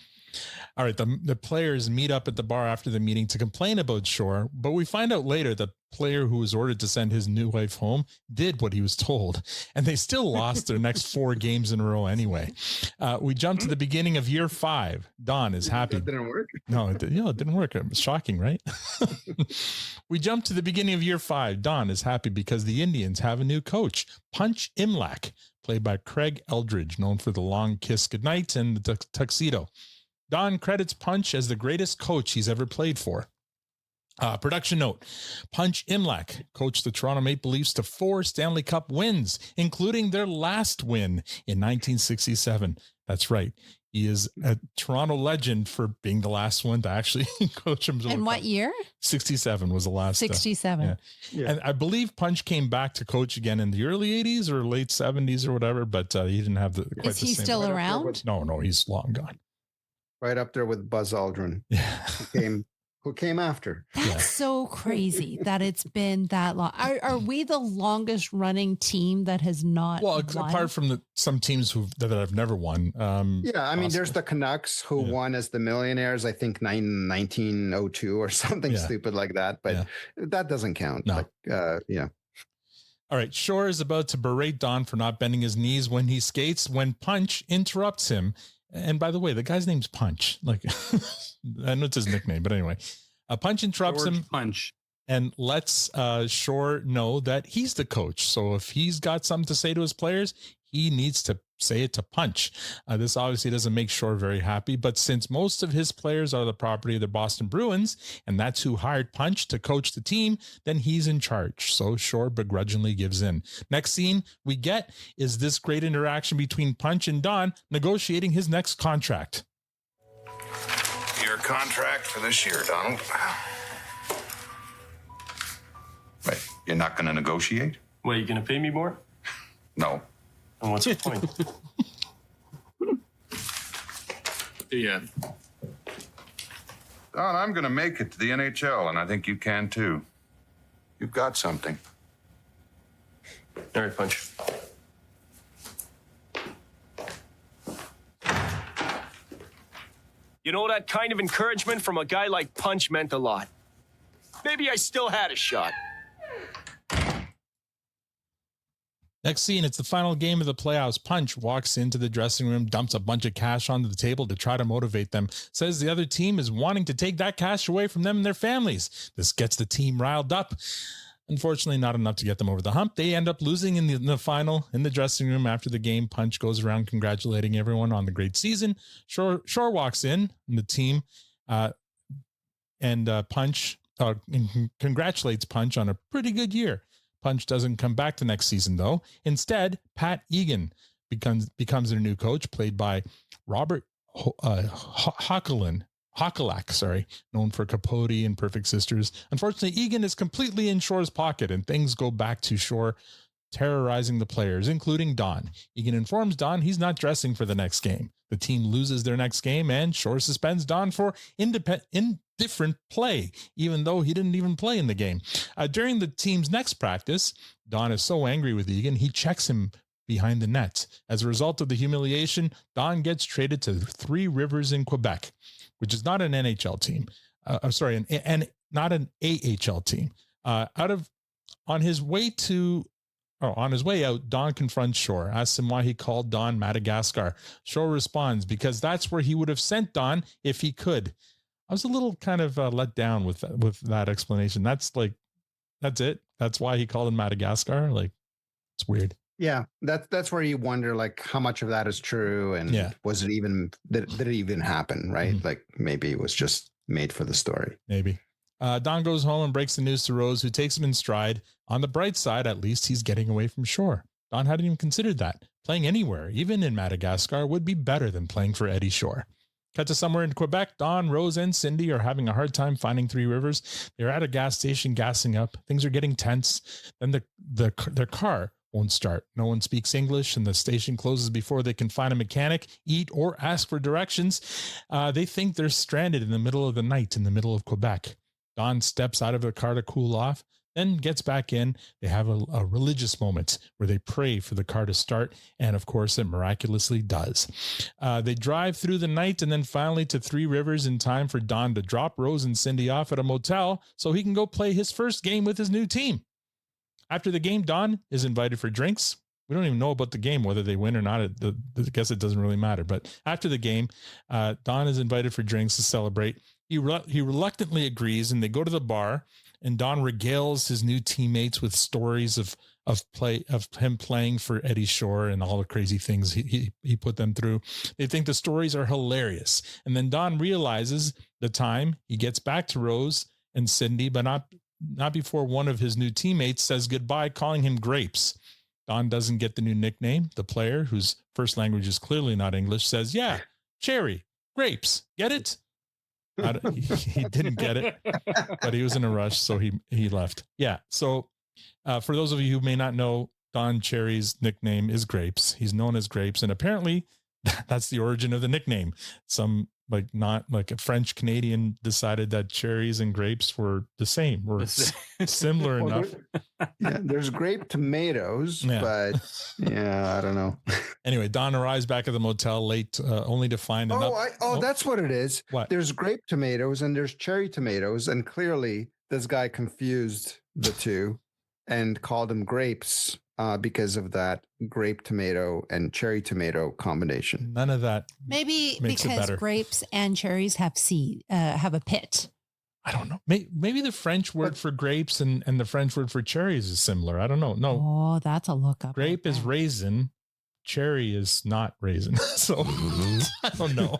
All right. The players meet up at the bar after the meeting to complain about Shore, but we find out later the player who was ordered to send his new wife home did what he was told, and they still lost their next 4 games in a row anyway. We jump to the beginning of year 5. Don is happy. That didn't work. No, it didn't work. It was shocking, right? We jump to the beginning of year 5. Don is happy because the Indians have a new coach, Punch Imlach, played by Craig Eldridge, known for the long kiss goodnight and the tuxedo. Don credits Punch as the greatest coach he's ever played for. Production note: Punch Imlach coached the Toronto Maple Leafs to 4 Stanley Cup wins, including their last win in 1967. That's right. He is a Toronto legend for being the last one to actually coach him. And what year? 67 was the last. 67. And I believe Punch came back to coach again in the early 80s or late 70s or whatever, but he didn't have the. Is he still around? No, he's long gone. Right up there with Buzz Aldrin, who came after. That's so crazy that it's been that long. Are we the longest running team that has not? Well, won? apart from some teams that have never won. I mean, there's the Canucks who won as the Millionaires, I think 1902 or something stupid like that, but that doesn't count. No. All right. Shore is about to berate Don for not bending his knees when he skates, when Punch interrupts him. And by the way, the guy's name's Punch. Like, I know it's his nickname, but anyway, Punch interrupts him. Punch. And lets Shore know that he's the coach. So if he's got something to say to his players, he needs to say it to Punch. This obviously doesn't make Shore very happy, but since most of his players are the property of the Boston Bruins, and that's who hired Punch to coach the team, then he's in charge. So Shore begrudgingly gives in. Next scene we get is this great interaction between Punch and Don negotiating his next contract. Your contract for this year, Donald. Wait, you're not going to negotiate? What, you going to pay me more? No. And what's the point? Yeah. Don, I'm going to make it to the NHL, and I think you can too. You've got something. All right, Punch. You know, that kind of encouragement from a guy like Punch meant a lot. Maybe I still had a shot. Next scene, it's the final game of the playoffs. Punch walks into the dressing room, dumps a bunch of cash onto the table to try to motivate them, says the other team is wanting to take that cash away from them and their families. This gets the team riled up. Unfortunately, not enough to get them over the hump. They end up losing in the final in the dressing room. After the game, Punch goes around congratulating everyone on the great season. Shore walks in, and the team Punch congratulates Punch on a pretty good year. Punch doesn't come back the next season, though. Instead, Pat Egan becomes their new coach, played by Robert Hochelack, known for Capote and Perfect Sisters. Unfortunately, Egan is completely in Shore's pocket, and things go back to Shore terrorizing the players, including Don. Egan informs Don he's not dressing for the next game. The team loses their next game, and Shore suspends Don for indifferent play, even though he didn't even play in the game. During the team's next practice, Don is so angry with Egan, he checks him behind the net. As a result of the humiliation, Don gets traded to Three Rivers in Quebec, which is not an NHL team. Not an AHL team. On his way out, Don confronts Shore, asks him why he called Don Madagascar. Shore responds, because that's where he would have sent Don if he could. I was a little kind of let down with that explanation. That's it. That's why he called him Madagascar. Like, it's weird. Yeah, that's where you wonder, like, how much of that is true, and was it even did it even happen? Right? Mm-hmm. Like, maybe it was just made for the story. Maybe. Don goes home and breaks the news to Rose, who takes him in stride. On the bright side, at least he's getting away from Shore. Don hadn't even considered that. Playing anywhere, even in Madagascar, would be better than playing for Eddie Shore. Cut to somewhere in Quebec. Don, Rose, and Cindy are having a hard time finding Three Rivers. They're at a gas station gassing up. Things are getting tense. Then their car won't start. No one speaks English, and the station closes before they can find a mechanic, eat, or ask for directions. They think they're stranded in the middle of the night in the middle of Quebec. Don steps out of the car to cool off, then gets back in. They have a religious moment where they pray for the car to start, and of course it miraculously does. They drive through the night and then finally to Three Rivers in time for Don to drop Rose and Cindy off at a motel so he can go play his first game with his new team. After the game, Don is invited for drinks. We don't even know about the game, whether they win or not. I guess it doesn't really matter. But after the game, Don is invited for drinks to celebrate. He reluctantly agrees, and they go to the bar, and Don regales his new teammates with stories of him playing for Eddie Shore and all the crazy things he put them through. They think the stories are hilarious. And then Don realizes the time. He gets back to Rose and Cindy, but not before one of his new teammates says goodbye, calling him Grapes. Don doesn't get the new nickname. The player, whose first language is clearly not English, says, yeah, cherry, grapes, get it? He didn't get it, but he was in a rush, so he left. Yeah, so for those of you who may not know, Don Cherry's nickname is Grapes. He's known as Grapes, and apparently that's the origin of the nickname. Not like a French Canadian decided that cherries and grapes were the same, were similar enough. There's grape tomatoes, but I don't know. Anyway, Don arrives back at the motel late, only to find that's what it is. What? There's grape tomatoes and there's cherry tomatoes, and clearly this guy confused the two and called them grapes. Because of that grape tomato and cherry tomato combination. None of that. Maybe because grapes and cherries have have a pit. I don't know. Maybe the French word for grapes and the French word for cherries is similar. I don't know. No. Oh, that's a lookup. Grape is raisin. Cherry is not raisin. So I don't know.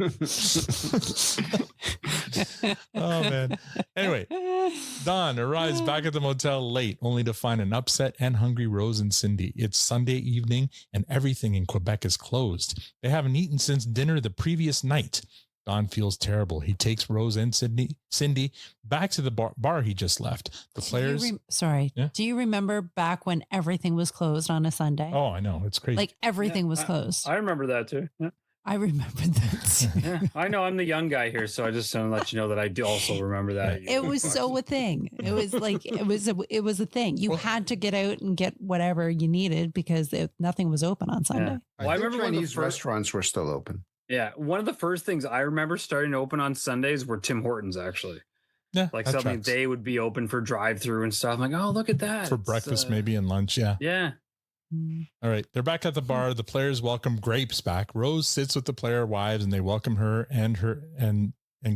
Oh, man. Anyway, Don arrives back at the motel late, only to find an upset and hungry Rose and Cindy. It's Sunday evening, and everything in Quebec is closed. They haven't eaten since dinner the previous night. Don feels terrible. He takes Rose and Cindy back to the bar he just left. The players... Do you remember back when everything was closed on a Sunday? Oh, I know. It's crazy. Like everything was closed. I remember that too. Yeah. I remember that. Yeah, I know I'm the young guy here, so I just want to let you know that I do also remember that. It was so a thing. It was like it was a thing. You had to get out and get whatever you needed because nothing was open on Sunday. Yeah. I remember Chinese restaurants were still open. Yeah, one of the first things I remember starting to open on Sundays were Tim Hortons, actually. Yeah, like something they would be open for drive-through and stuff. I'm like, oh, look at that. For breakfast, maybe, and lunch, yeah. Yeah. All right, they're back at the bar. The players welcome Grapes back. Rose sits with the player wives, and they welcome her and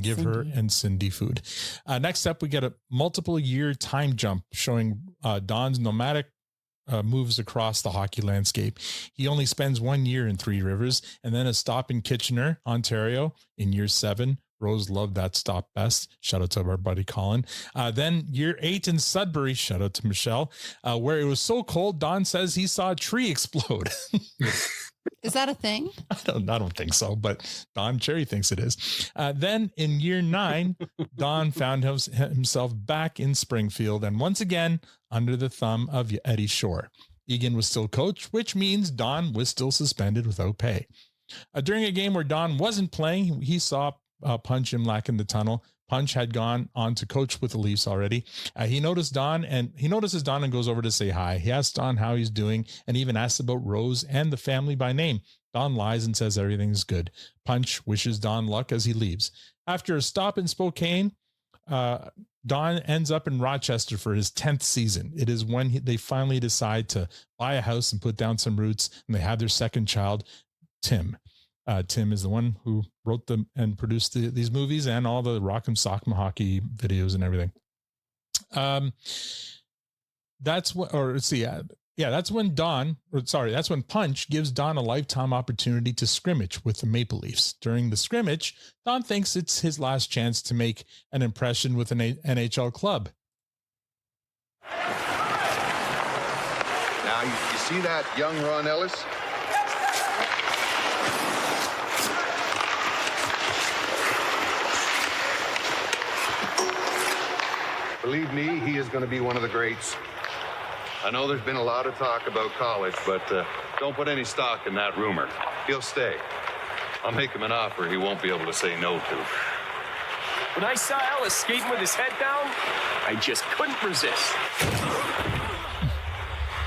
give Cindy. Her and Cindy food. Next up, we get a multiple year time jump showing Don's nomadic moves across the hockey landscape. He only spends 1 year in Three Rivers and then a stop in Kitchener, Ontario in year 7. Rose loved that stop best. Shout out to our buddy Colin. Then year 8 in Sudbury. Shout out to Michelle, where it was so cold, Don says he saw a tree explode. Is that a thing? I don't think so, but Don Cherry thinks it is. Then in year 9, Don found himself back in Springfield and once again under the thumb of Eddie Shore. Egan was still coach, which means Don was still suspended without pay. During a game where Don wasn't playing, he saw Punch Imlach in the tunnel. Punch had gone on to coach with the Leafs already. He notices Don and goes over to say hi. He asks Don how he's doing and even asks about Rose and the family by name. Don lies and says everything's good. Punch wishes Don luck as he leaves. After a stop in Spokane, Don ends up in Rochester for his 10th season. It is when they finally decide to buy a house and put down some roots, and they have their second child, Tim. Tim is the one who wrote them and produced these movies and all the Rock'em Sock'em hockey videos and everything. That's when Punch gives Don a lifetime opportunity to scrimmage with the Maple Leafs. During the scrimmage, Don thinks it's his last chance to make an impression with an NHL club. Now, you see that young Ron Ellis? Believe me, he is going to be one of the greats. I know there's been a lot of talk about college, but don't put any stock in that rumor. He'll stay. I'll make him an offer he won't be able to say no to. When I saw Ellis skating with his head down, I just couldn't resist.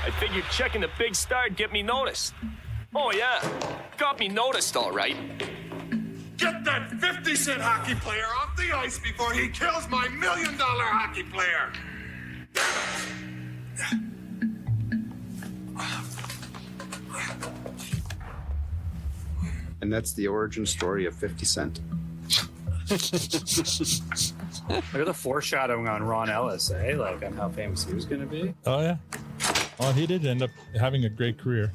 I figured checking the big star'd get me noticed. Oh, yeah. Got me noticed, all right. Get that 50-cent hockey player off the ice before he kills my $1 million hockey player. And that's the origin story of 50 Cent. Look at the foreshadowing on Ron Ellis, eh? Like on how famous he was going to be. Oh, yeah. Well, he did end up having a great career.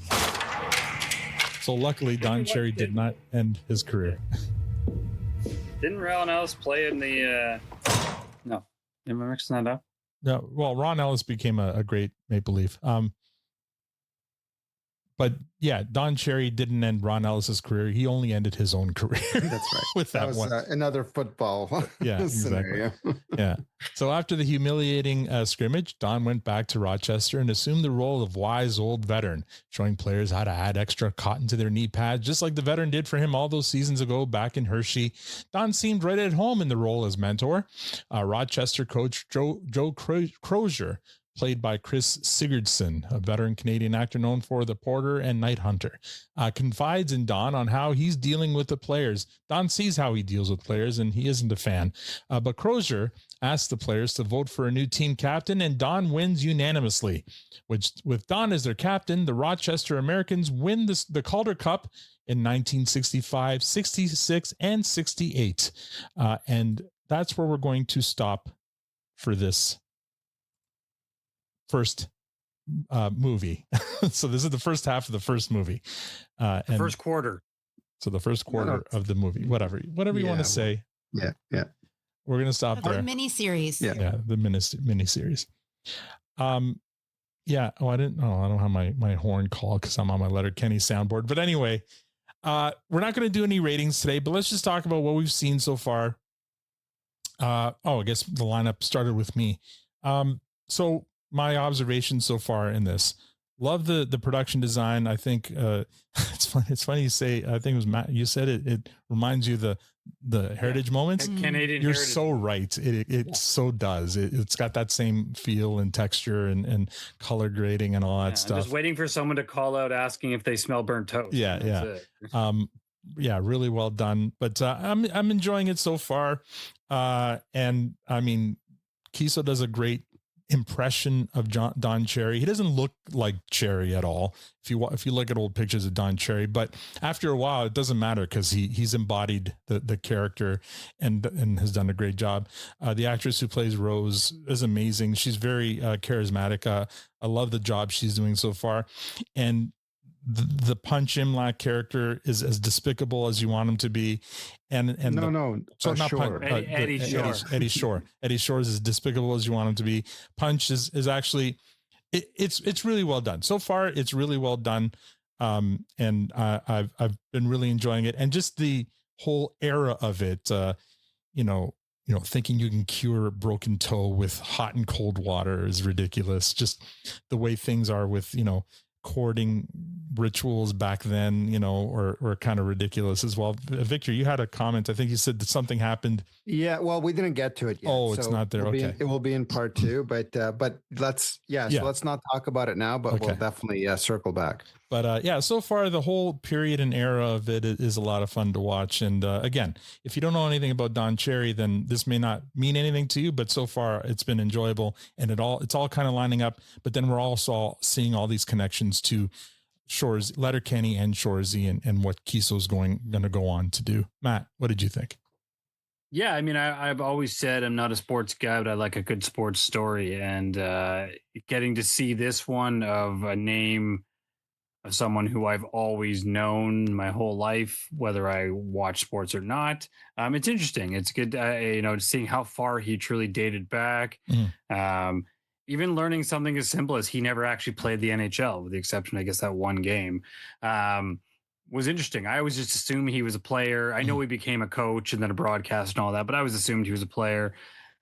So luckily, Don Cherry did not end his career. Didn't Ron Ellis play in the... No. Am I mixing that up? No. Well, Ron Ellis became a great Maple Leaf. But yeah, Don Cherry didn't end Ron Ellis's career. He only ended his own career. That's right. With that was one. Another football Yeah, scenario. exactly. Yeah. So after the humiliating scrimmage, Don went back to Rochester and assumed the role of wise old veteran, showing players how to add extra cotton to their knee pads, just like the veteran did for him all those seasons ago back in Hershey. Don seemed right at home in the role as mentor. Rochester coach Joe Crozier, played by Chris Sigurdsson, a veteran Canadian actor known for The Porter and Night Hunter, confides in Don on how he's dealing with the players. Don sees how he deals with players, and he isn't a fan. But Crozier asks the players to vote for a new team captain, and Don wins unanimously. With Don as their captain, the Rochester Americans win the Calder Cup in 1965, 66, and 68. And that's where we're going to stop for this first movie. So this is the first half of the first movie. And first quarter. So the first quarter of the movie, whatever you want to say. Yeah. We're going to stop The there. miniseries. Yeah. The miniseries. Yeah. Oh, I don't have my horn call because I'm on my Letterkenny soundboard. But anyway, we're not going to do any ratings today, but let's just talk about what we've seen so far. I guess the lineup started with me. So my observations so far in this, love the production design. I think it's funny you say, I think it was Matt, you said it reminds you the heritage moments. Canadian You're heritage. so right. It so does. It's got that same feel and texture and color grading and all that stuff. I'm just waiting for someone to call out asking if they smell burnt toast. Yeah. Yeah, really well done. But I'm enjoying it so far. And I mean, Keeso does a great impression of Don Cherry. He doesn't look like Cherry at all if you look at old pictures of Don Cherry, but after a while it doesn't matter because he's embodied the character and has done a great job. The actress who plays Rose is amazing. She's very charismatic. I love the job she's doing so far. And the Punch Imlach character is as despicable as you want him to be. Eddie Shore. Eddie Shore is as despicable as you want him to be. Punch is actually, it's really well done. So far, it's really well done. And I've been really enjoying it. And just the whole era of it, thinking you can cure a broken toe with hot and cold water is ridiculous. Just the way things are with, courting rituals back then, or kind of ridiculous as well. Victor, you had a comment. I think you said that something happened. Yeah. Well, we didn't get to it yet. Oh, it's not there. Okay. It will be in part 2, but let's not talk about it now, but we'll definitely circle back. But so far the whole period and era of it is a lot of fun to watch. And again, if you don't know anything about Don Cherry, then this may not mean anything to you, but so far it's been enjoyable, and it's all kind of lining up. But then we're also seeing all these connections to Letterkenny and Shoresy and what Keeso's going to go on to do. Matt, what did you think? Yeah, I mean, I've always said I'm not a sports guy, but I like a good sports story. And getting to see this one of a name of someone who I've always known my whole life, whether I watch sports or not, it's interesting. It's good, seeing how far he truly dated back. Even learning something as simple as he never actually played the NHL, with the exception, I guess, that one game. Was interesting. I always just assumed he was a player. I know he became a coach and then a broadcaster and all that, but I always assumed he was a player.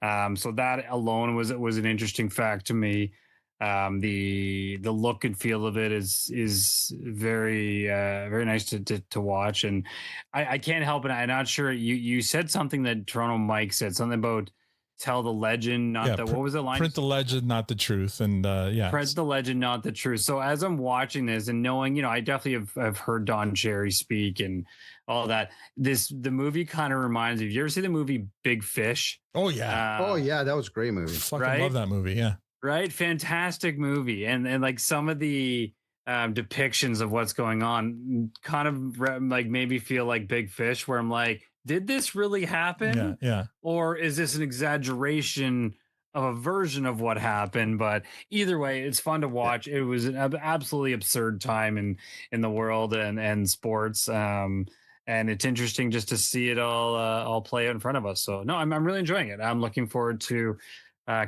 So that alone was an interesting fact to me. The look and feel of it is very very nice to watch, and I can't help it. I'm not sure. You said something that Toronto Mike said, something about tell the legend, not the, what was the line? Print the legend, not the truth. And print the legend, not the truth. So as I'm watching this and knowing, I definitely have heard Don Cherry speak and all that. The movie kind of reminds me. Have you ever seen the movie Big Fish? Oh yeah. That was a great movie. Fucking love that movie. Yeah. Right. Fantastic movie. And like some of the depictions of what's going on kind of like made me feel like Big Fish, where I'm like, did this really happen? Yeah. Or is this an exaggeration of a version of what happened? But either way, it's fun to watch. It was an absolutely absurd time in the world and sports. And it's interesting just to see it all play out in front of us. So no, I'm really enjoying it. I'm looking forward to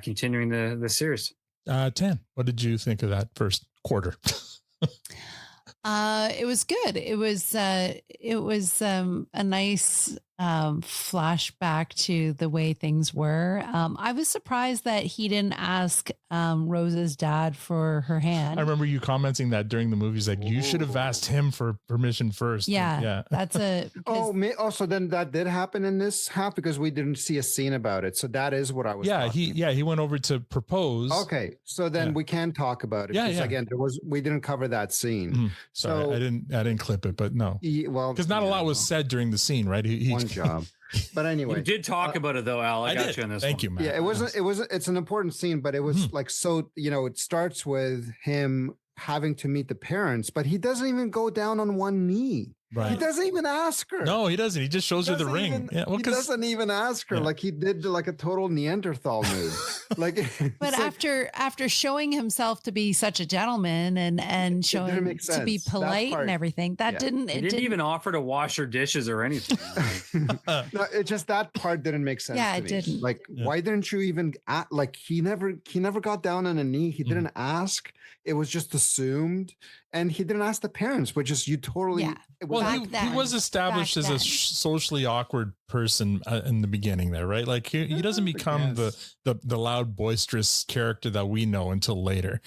continuing the series. Tan, what did you think of that first quarter? It was good. It was a nice flashback to the way things were. I was surprised that he didn't ask Rose's dad for her hand. I remember you commenting that during the movies, like you should have asked him for permission first. Yeah. That's so then that did happen in this half because we didn't see a scene about it. So that is what I was. He went over to propose. Okay. So then we can talk about it. Again, we didn't cover that scene. Sorry, I didn't clip it, but no. Because not a lot was said during the scene, right? One job. But anyway, you did talk about it though, Al. I got you on this. Thank you, man. Yeah, it's an important scene, but it was like, so, it starts with him having to meet the parents, but he doesn't even go down on one knee. Right. He doesn't even ask her. No, he doesn't. He just shows her the ring. He doesn't even ask her. Like he did like a total Neanderthal move. But after showing himself to be such a gentleman and showing to be polite and everything, he didn't even offer to wash her dishes or anything. No, it just that part didn't make sense. Yeah, it didn't. Why didn't you even he never got down on a knee. He didn't ask. It was just assumed, and he didn't ask the parents, which is you totally. Yeah. Well, he was established as a socially awkward person in the beginning there, right? Like he doesn't become the loud, boisterous character that we know until later.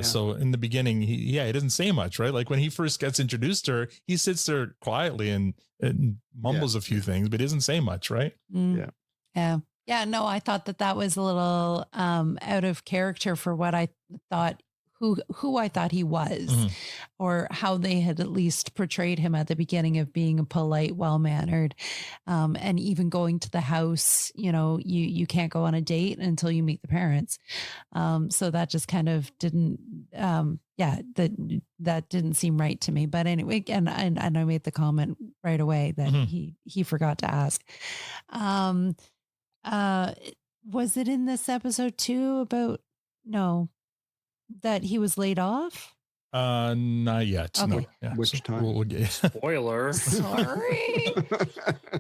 So in the beginning, he doesn't say much, right? Like when he first gets introduced to her, he sits there quietly and mumbles a few things, but he doesn't say much, right? Yeah. No, I thought that was a little out of character for what I thought. Who I thought he was, or how they had at least portrayed him at the beginning of being a polite, well-mannered, and even going to the house. You can't go on a date until you meet the parents. So that just kind of didn't, that didn't seem right to me. But anyway, and I made the comment right away that he forgot to ask. Was it in this episode too about that he was laid off? Not yet. Okay. No. Yeah. Which time? We'll get Spoiler. Sorry.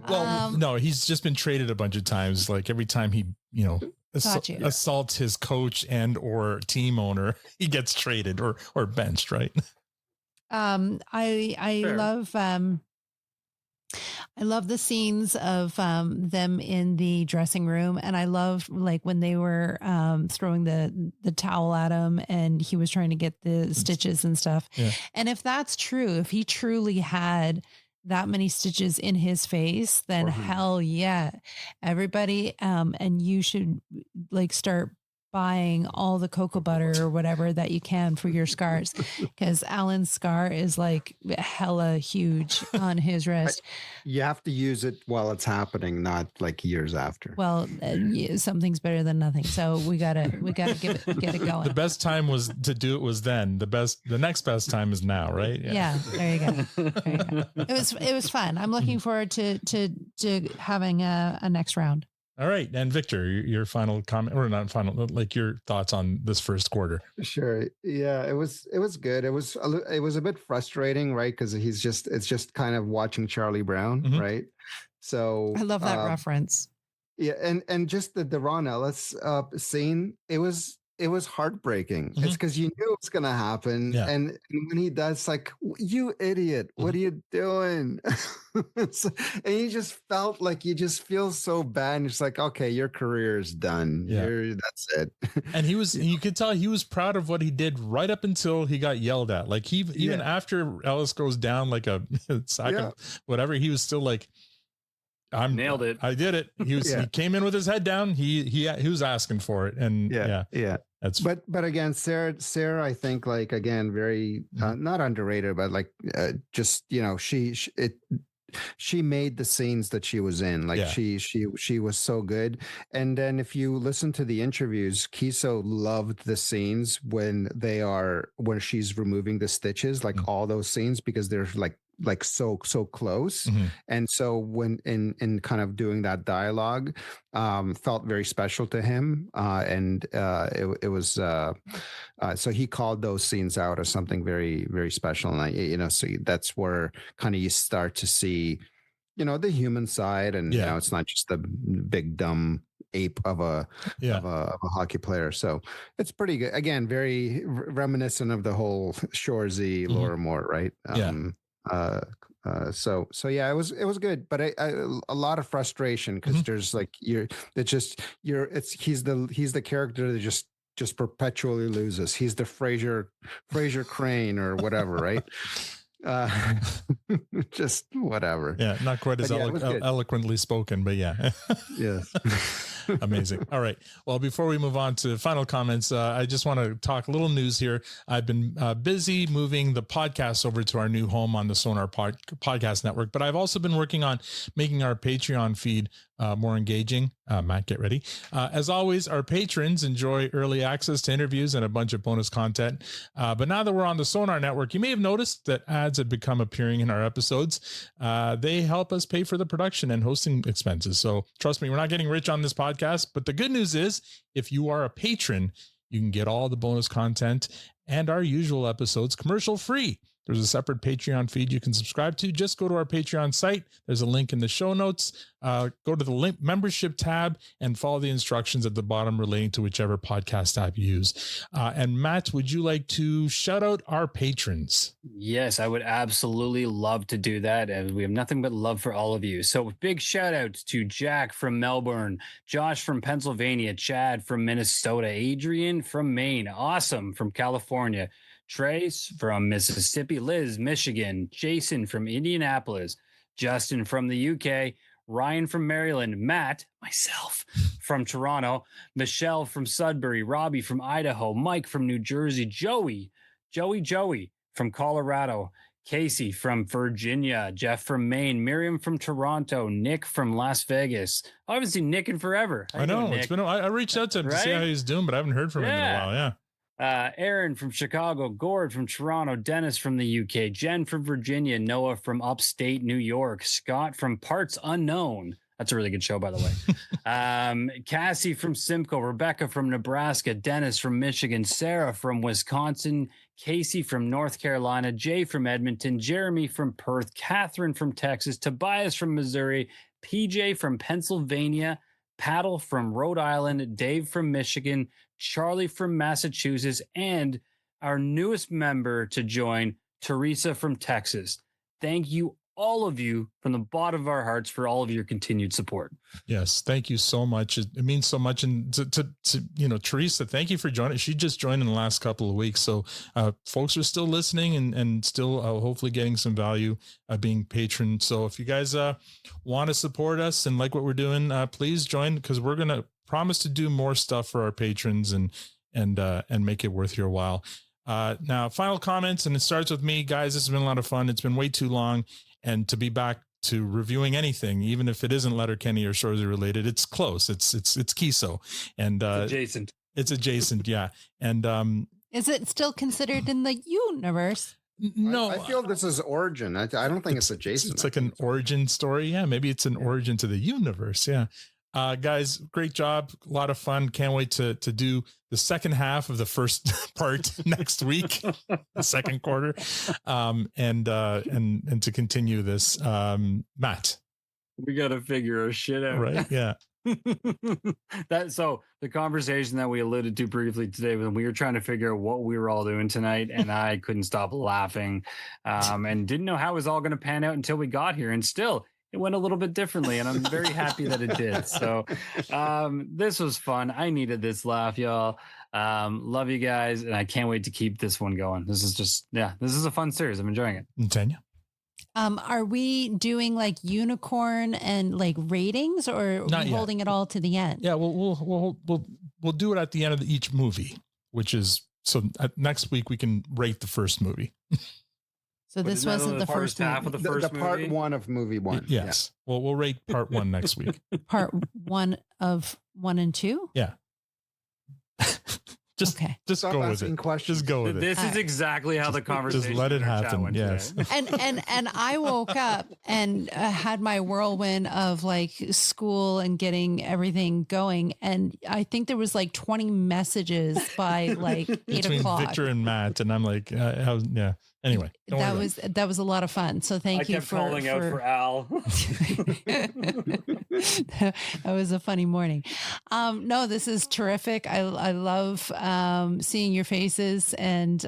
Well, no, he's just been traded a bunch of times. Like every time he, assaults his coach and or team owner, he gets traded or benched, right? I love I love the scenes of them in the dressing room, and I love like when they were throwing the towel at him, and he was trying to get the stitches and stuff. Yeah. And if that's true, if he truly had that many stitches in his face, then hell yeah, everybody, and you should like start buying all the cocoa butter or whatever that you can for your scars, because Alan's scar is like hella huge on his wrist. You have to use it while it's happening, not like years after. Well, something's better than nothing, so we gotta get it going. The best time was to do it was then. The next best time is now, right? Yeah, there you go. There you go. It was fun. I'm looking forward to having a next round. All right. And Victor, your final comment, or not final, like your thoughts on this first quarter. Sure. Yeah, it was good. It was a bit frustrating, right? Because it's just kind of watching Charlie Brown, right? So I love that reference. Yeah, and just the Ron Ellis scene, it was heartbreaking. It's because you knew it was gonna happen, and when he does, like, you idiot, what are you doing? And you just felt like you just feel so bad. And it's like, okay, your career is done. That's it. And you could tell he was proud of what he did right up until he got yelled at. Like even after Ellis goes down like a sack of whatever, he was still like, nailed it. I did it. He came in with his head down. He was asking for it. And that's but again, Sarah, I think, like, again, very not underrated, but like just, you know, she made the scenes that she was in. Like she was so good. And then if you listen to the interviews, Keeso loved the scenes when she's removing the stitches, like all those scenes, because they're like so close. And so when in kind of doing that dialogue, felt very special to him. And it was so he called those scenes out as something very, very special. And so that's where kind of you start to see, you know, the human side, and you know, it's not just the big dumb ape of a hockey player. So it's pretty good. Again, very reminiscent of the whole Shoresy, Laura Moore, right? So yeah, it was good, but a lot of frustration, because there's like he's the character that just perpetually loses. He's the Fraser Crane or whatever, right? Just whatever. Yeah, not quite as eloquently spoken, but yeah. Yes. Amazing. All right. Well, before we move on to final comments, I just want to talk a little news here. I've been busy moving the podcast over to our new home on the Sonar Podcast Network, but I've also been working on making our Patreon feed more engaging. Matt, get ready. As always, our patrons enjoy early access to interviews and a bunch of bonus content. But now that we're on the Sonar Network, you may have noticed that ads have become appearing in our episodes. They help us pay for the production and hosting expenses. So trust me, we're not getting rich on this podcast. But the good news is, if you are a patron, you can get all the bonus content and our usual episodes commercial free. There's a separate Patreon feed you can subscribe to. Just go to our Patreon site. There's a link in the show notes. Go to the link membership tab and follow the instructions at the bottom relating to whichever podcast app you use. And Matt, would you like to shout out our patrons? Yes, I would absolutely love to do that. And we have nothing but love for all of you. So big shout outs to Jack from Melbourne, Josh from Pennsylvania, Chad from Minnesota, Adrian from Maine, Awesome from California, Trace from Mississippi, Liz, Michigan, Jason from Indianapolis, Justin from the UK, Ryan from Maryland, Matt, myself, from Toronto, Michelle from Sudbury, Robbie from Idaho, Mike from New Jersey, Joey from Colorado, Casey from Virginia, Jeff from Maine, Miriam from Toronto, Nick from Las Vegas. I haven't seen Nick in forever. I know. It's been. I reached out to him to see how he's doing, but I haven't heard from him in a while. Yeah. Aaron from Chicago, Gord from Toronto, Dennis from the UK, Jen from Virginia, Noah from upstate New York, Scott from Parts Unknown. That's a really good show, by the way. Cassie from Simcoe, Rebecca from Nebraska, Dennis from Michigan, Sarah from Wisconsin, Casey from North Carolina, Jay from Edmonton, Jeremy from Perth, Catherine from Texas, Tobias from Missouri, PJ from Pennsylvania, Paddle from Rhode Island, Dave from Michigan, Charlie from Massachusetts, and our newest member to join, Teresa from Texas. Thank you all of you from the bottom of our hearts for all of your continued support. Yes, thank you so much. It means so much. And to Teresa, thank you for joining. She just joined in the last couple of weeks. So folks are still listening and still hopefully getting some value being patrons. So if you guys want to support us and like what we're doing, please join, because we're going to promise to do more stuff for our patrons and make it worth your while. Now, final comments, and it starts with me. Guys, this has been a lot of fun. It's been way too long. And to be back to reviewing anything, even if it isn't Letterkenny or Shoresy related, it's close. It's Keeso. And adjacent. It's adjacent, yeah. And is it still considered in the universe? No, I feel this is origin. I don't think it's adjacent. It's like an origin story. Yeah, maybe it's an origin to the universe. Yeah. Guys, great job. A lot of fun. Can't wait to do the second half of the first part next week, the second quarter. And to continue this, Matt. We got to figure our shit out. Right. Yeah. So the conversation that we alluded to briefly today, when we were trying to figure out what we were all doing tonight, and I couldn't stop laughing, and didn't know how it was all going to pan out until we got here. And still, it went a little bit differently, and I'm very happy that it did. So this was fun. I needed this laugh, y'all. Love you guys, and I can't wait to keep this one going. This is a fun series. I'm enjoying it. And Tanya? Are we doing like unicorn and like ratings, or are we holding it all to the end? Yeah, we'll do it at the end of each movie, which is so next week we can rate the first movie. So this wasn't the first half of the first movie? Part one of movie one. Yes. Yeah. Well, we'll rate part one next week. Part one of 1 and 2? Yeah. Just go with it. Just go with it. This is exactly how the conversation. Just let it happen. Yes. And I woke up and had my whirlwind of like school and getting everything going, and I think there was like 20 messages by like 8 Between o'clock. Victor and Matt, and I'm like, yeah. Anyway, that was a lot of fun. So thank you for calling out for Al. That was a funny morning. No, this is terrific. I love seeing your faces, and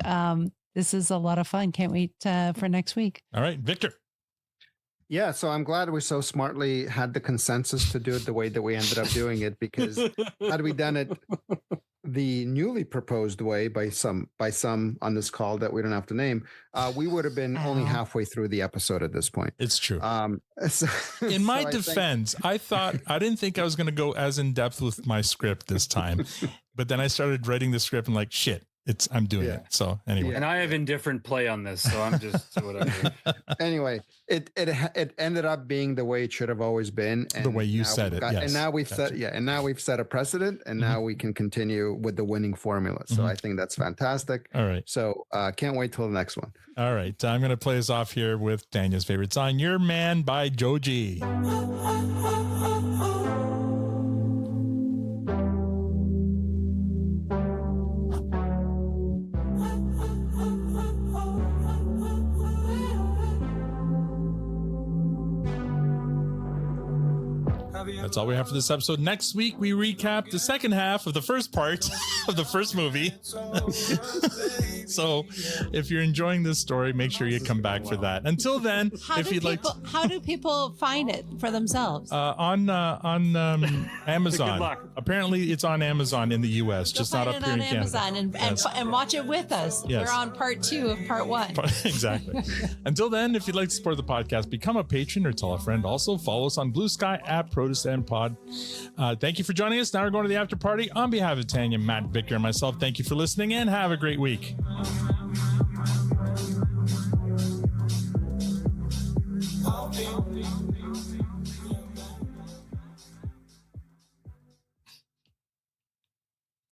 this is a lot of fun. Can't wait for next week. All right, Victor. Yeah, so I'm glad we so smartly had the consensus to do it the way that we ended up doing it, because had we done it the newly proposed way by some on this call that we don't have to name, we would have been only halfway through the episode at this point. It's true. In my defense, I didn't think I was going to go as in depth with my script this time, but then I started writing the script and like, shit, I'm doing it. So anyway, and I have indifferent play on this, so I'm just whatever. Anyway, it ended up being the way it should have always been, and the way you said it. Yes. And now we've set a precedent, and now we can continue with the winning formula. So I think that's fantastic. All right. So can't wait till the next one. All right, I'm going to play us off here with Tanya's favorite song, "Your Man" by Joji. That's all we have for this episode. Next week, we recap the second half of the first part of the first movie. So if you're enjoying this story, make sure you come back for that. Until then, how do people find it for themselves? On Amazon. Good luck. Apparently it's on Amazon in the US, just not up here in Canada. Amazon and watch it with us. Yes. We're on part 2 of part 1. Exactly. Until then, if you'd like to support the podcast, become a patron or tell a friend. Also follow us on Blue Sky at Protestant Pod. Thank you for joining us. Now we're going to the after party. On behalf of Tanya, Matt, Victor, and myself, thank you for listening and have a great week.